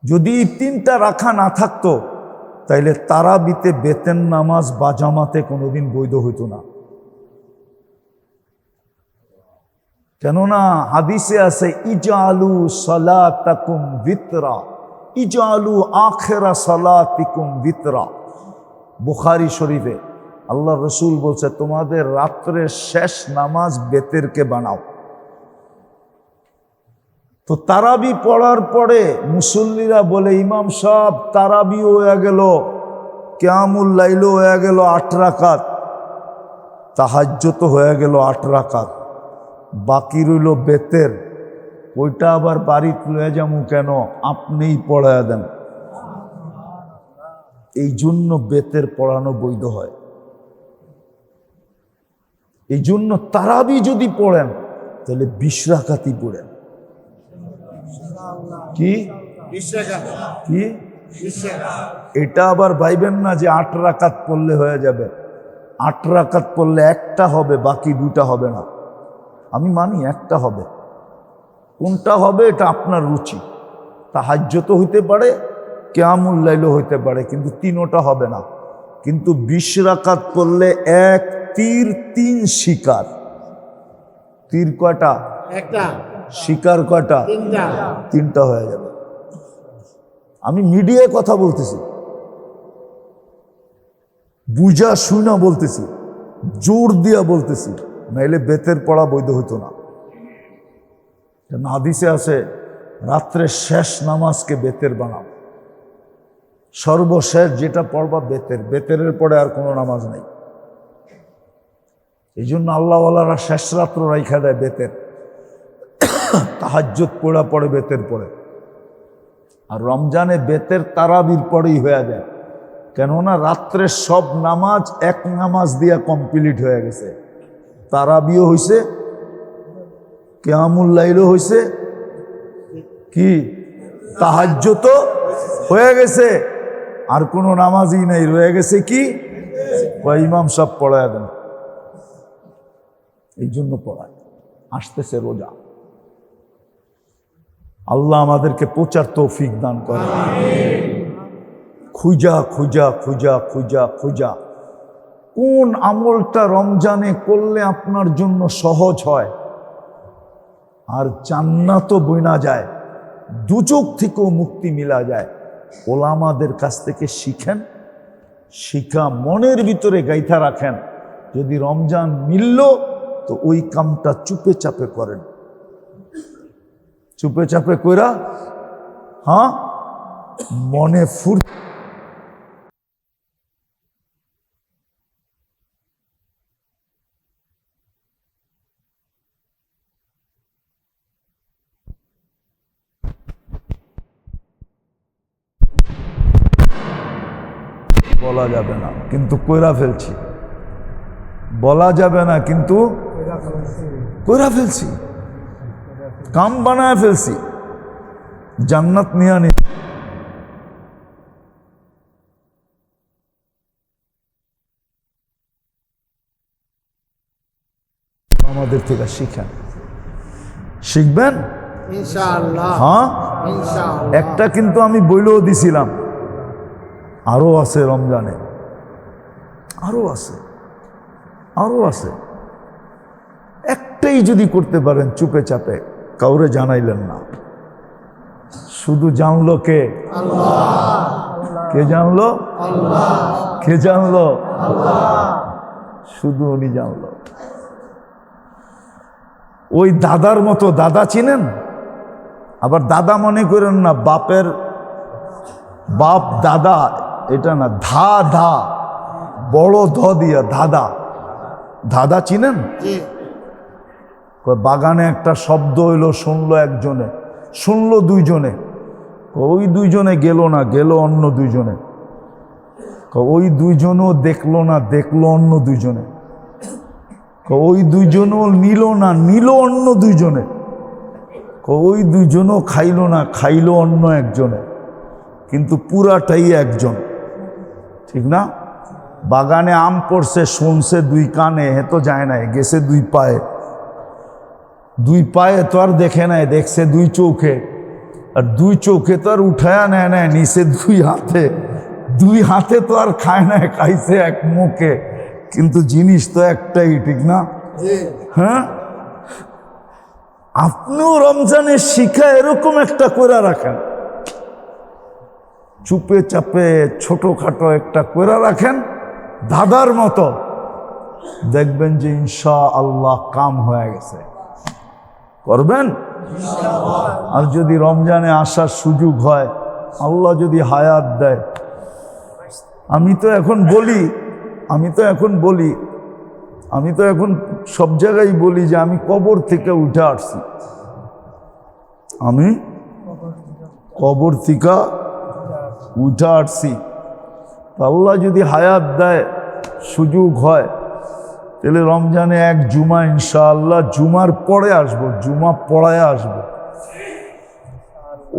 যদি এই 3টা রাখা না থাকতো তাইলে তারাবিতে বেতেন নামাজ বা জামাতে কোনোদিন বৈধ হইতো না। কেননা হাদিসে আছে ইজালু সালাতাকুম বিতরা, ইজালু আখিরা সালাতিকুম বিতরা। বুখারী শরীফে আল্লাহ রসুল বলছে তোমাদের রাত্রের শেষ নামাজ বেতেরকে বানাও। তো তারাবি পড়ার পরে মুসল্লিরা বলে ইমাম সাহেব তারাবিও হয়ে গেল, কিয়ামুল লাইলও হয়ে গেল 8 রাকাত, তাহাজ্জুদ হয়ে গেল 8 রাকাত, বাকি রইল বেতের। ওইটা আবার বাড়িতে লয়ে যাবো কেন? আপনিই পড়ায়া দেন। এই জন্য বেতের পড়ানো বৈধ হয়। এই জন্য তারাবি যদি পড়েন তাহলে 20 রাকাতই পড়েন। কি কি এটা আবার ভাইবেন না যে 8 রাকাত পড়লে হয়ে যাবে। 8 রাকাত পড়লে একটা হবে, বাকি 2টা হবে না। আমি মানি একটা হবে, কোনটা হবে এটা আপনার রুচি। তাহাজ্জুদ হইতে পারে, কিয়ামুল লাইলও হইতে পারে, কিন্তু 3টা হবে না। কিন্তু 20 রাকাত পড়লে 1 তীর 3 শিকার। তীর কয়টা? একটা। শিকার কয়টা? 3টা হয়ে যাবে। আমি মিডিয়ায় কথা বলতেছি, বুঝা শুনা বলতেছি, জোর দিয়া বলতেছি, নাইলে বেতের পড়া বৈধ হইতো না। হাদিসে আছে রাত্রের শেষ নামাজকে বেতের বানাও। সর্বশেষ যেটা পড়বা বেতের, বেতের পরে আর কোনো নামাজ নাই। এই জন্য আল্লাহওয়ালারা শেষ রাত্র রাইখা দেয় বেতের, তাহাজ্জুদ পড়া পড়ে বেতের পরে। আর রমজানে বেতের তারাবির পরেই হয়ে যায়, কেননা রাত্রের সব নামাজ এক নামাজ দিয়া কমপ্লিট হয়ে গেছে। তারাবিও হইছে, কিয়ামুল লাইলও হইছে, কি তাহাজ্জুদ হয়ে গেছে, আর কোনো নামাজই নাই, রয়ে গেছে কি ইমাম সাহেব পড়ায় দেন। এই জন্য পড়ায়। আসতেছে রোজা, আল্লাহ আমাদেরকে প্রচার তৌফিক দান করে। খুঁজা খুঁজা খুঁজা খুঁজা খুঁজা কোন আমলটা রমজানে করলে আপনার জন্য সহজ হয় আর জান্নাতও বইনা যায়, দুচোখ থেকেও মুক্তি মিলা যায়, ওলামাদের কাছ থেকে শিখেন, শিখা মনের ভিতরে গাইথা রাখেন। যদি রমজান মিলল তো ওই কামটা চুপে চাপে করেন, চুপে চাপে কইরা হ্যাঁ মনে ফুর্তি বলা যাবে না, কিন্তু কইরা ফেলছি। বলা যাবে না, কিন্তু কইরা ফেলছি, কাম বানায় ফেলছি, জান্নাত নিয়ে আনি। আমাদের থেকে শিখেন, শিখবেন ইনশাআল্লাহ। হ্যাঁ। ইনশাআল্লাহ। একটা কিন্তু আমি বইলেও দিছিলাম, আরো আছে রমজানে, আরো আছে, আরো আছে। একটাই যদি করতে পারেন চুপে চাপে, কাউরে জানাইলেন না, শুধু জানলো কে? কে জানলো? কে জানলো? শুধু উনি জানলো। ওই দাদার মতো, দাদা চিনেন? আবার দাদা মনে করেন না বাপের বাপ দাদা, এটা না, ধা ধা, বড় ধ দিয়া দাদা। দাদা চিনেন? বাগানে একটা শব্দ হইলো, শুনলো একজনে, শুনলো দুইজনে, ওই দুইজনে গেল না, গেল অন্য দুইজনে, ওই দুইজনও দেখলো না, দেখলো অন্য দুইজনে, ওই দুইজনও নিল না, নিল অন্য দুইজনে, ওই দুইজনও খাইলো না, খাইলো অন্য একজনে, কিন্তু পুরাটাই একজন, ঠিক না? বাগানে আম পড়ছে, শুনছে দুই কানে, হে তো যায় নাই, গেছে দুই পায়ে, দুই পায়ে তো আর দেখে নাই, দেখছে দুই চোখে, আর দুই চোখে তো আর উঠায়া নেয় নাই, নিচে দুই হাতে, দুই হাতে তো আর খায় নাই, খাইছে এক মুখে, কিন্তু জিনিস তো একটাই, ঠিক না? হ্যাঁ, আপনিও রমজানের শিক্ষা এরকম একটা করে রাখেন, চুপে চাপে ছোটখাটো একটা করে রাখেন, দাদার মতো, দেখবেন যে ইনশাআল্লাহ কাম হয়ে গেছে। করবেন? আর যদি রমজানে আসার সুযোগ হয়, আল্লাহ যদি হায়াত দেয়, আমি তো এখন সব জায়গায় বলি যে আমি কবর থেকে উঠে আসছি, আমি কবর থেকে উঠে আসছি। আল্লাহ যদি হায়াত দেয়, সুযোগ হয়, তাহলে রমজানে এক জুমা ইনশাআল্লাহ, জুমার পরে আসবো, জুমা পড়ায় আসবো।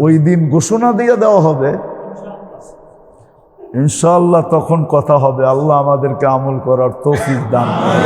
ওই দিন ঘোষণা দিয়ে দেওয়া হবে ইনশাআল্লাহ, তখন কথা হবে। আল্লাহ আমাদেরকে আমল করার তৌফিক দান করেন।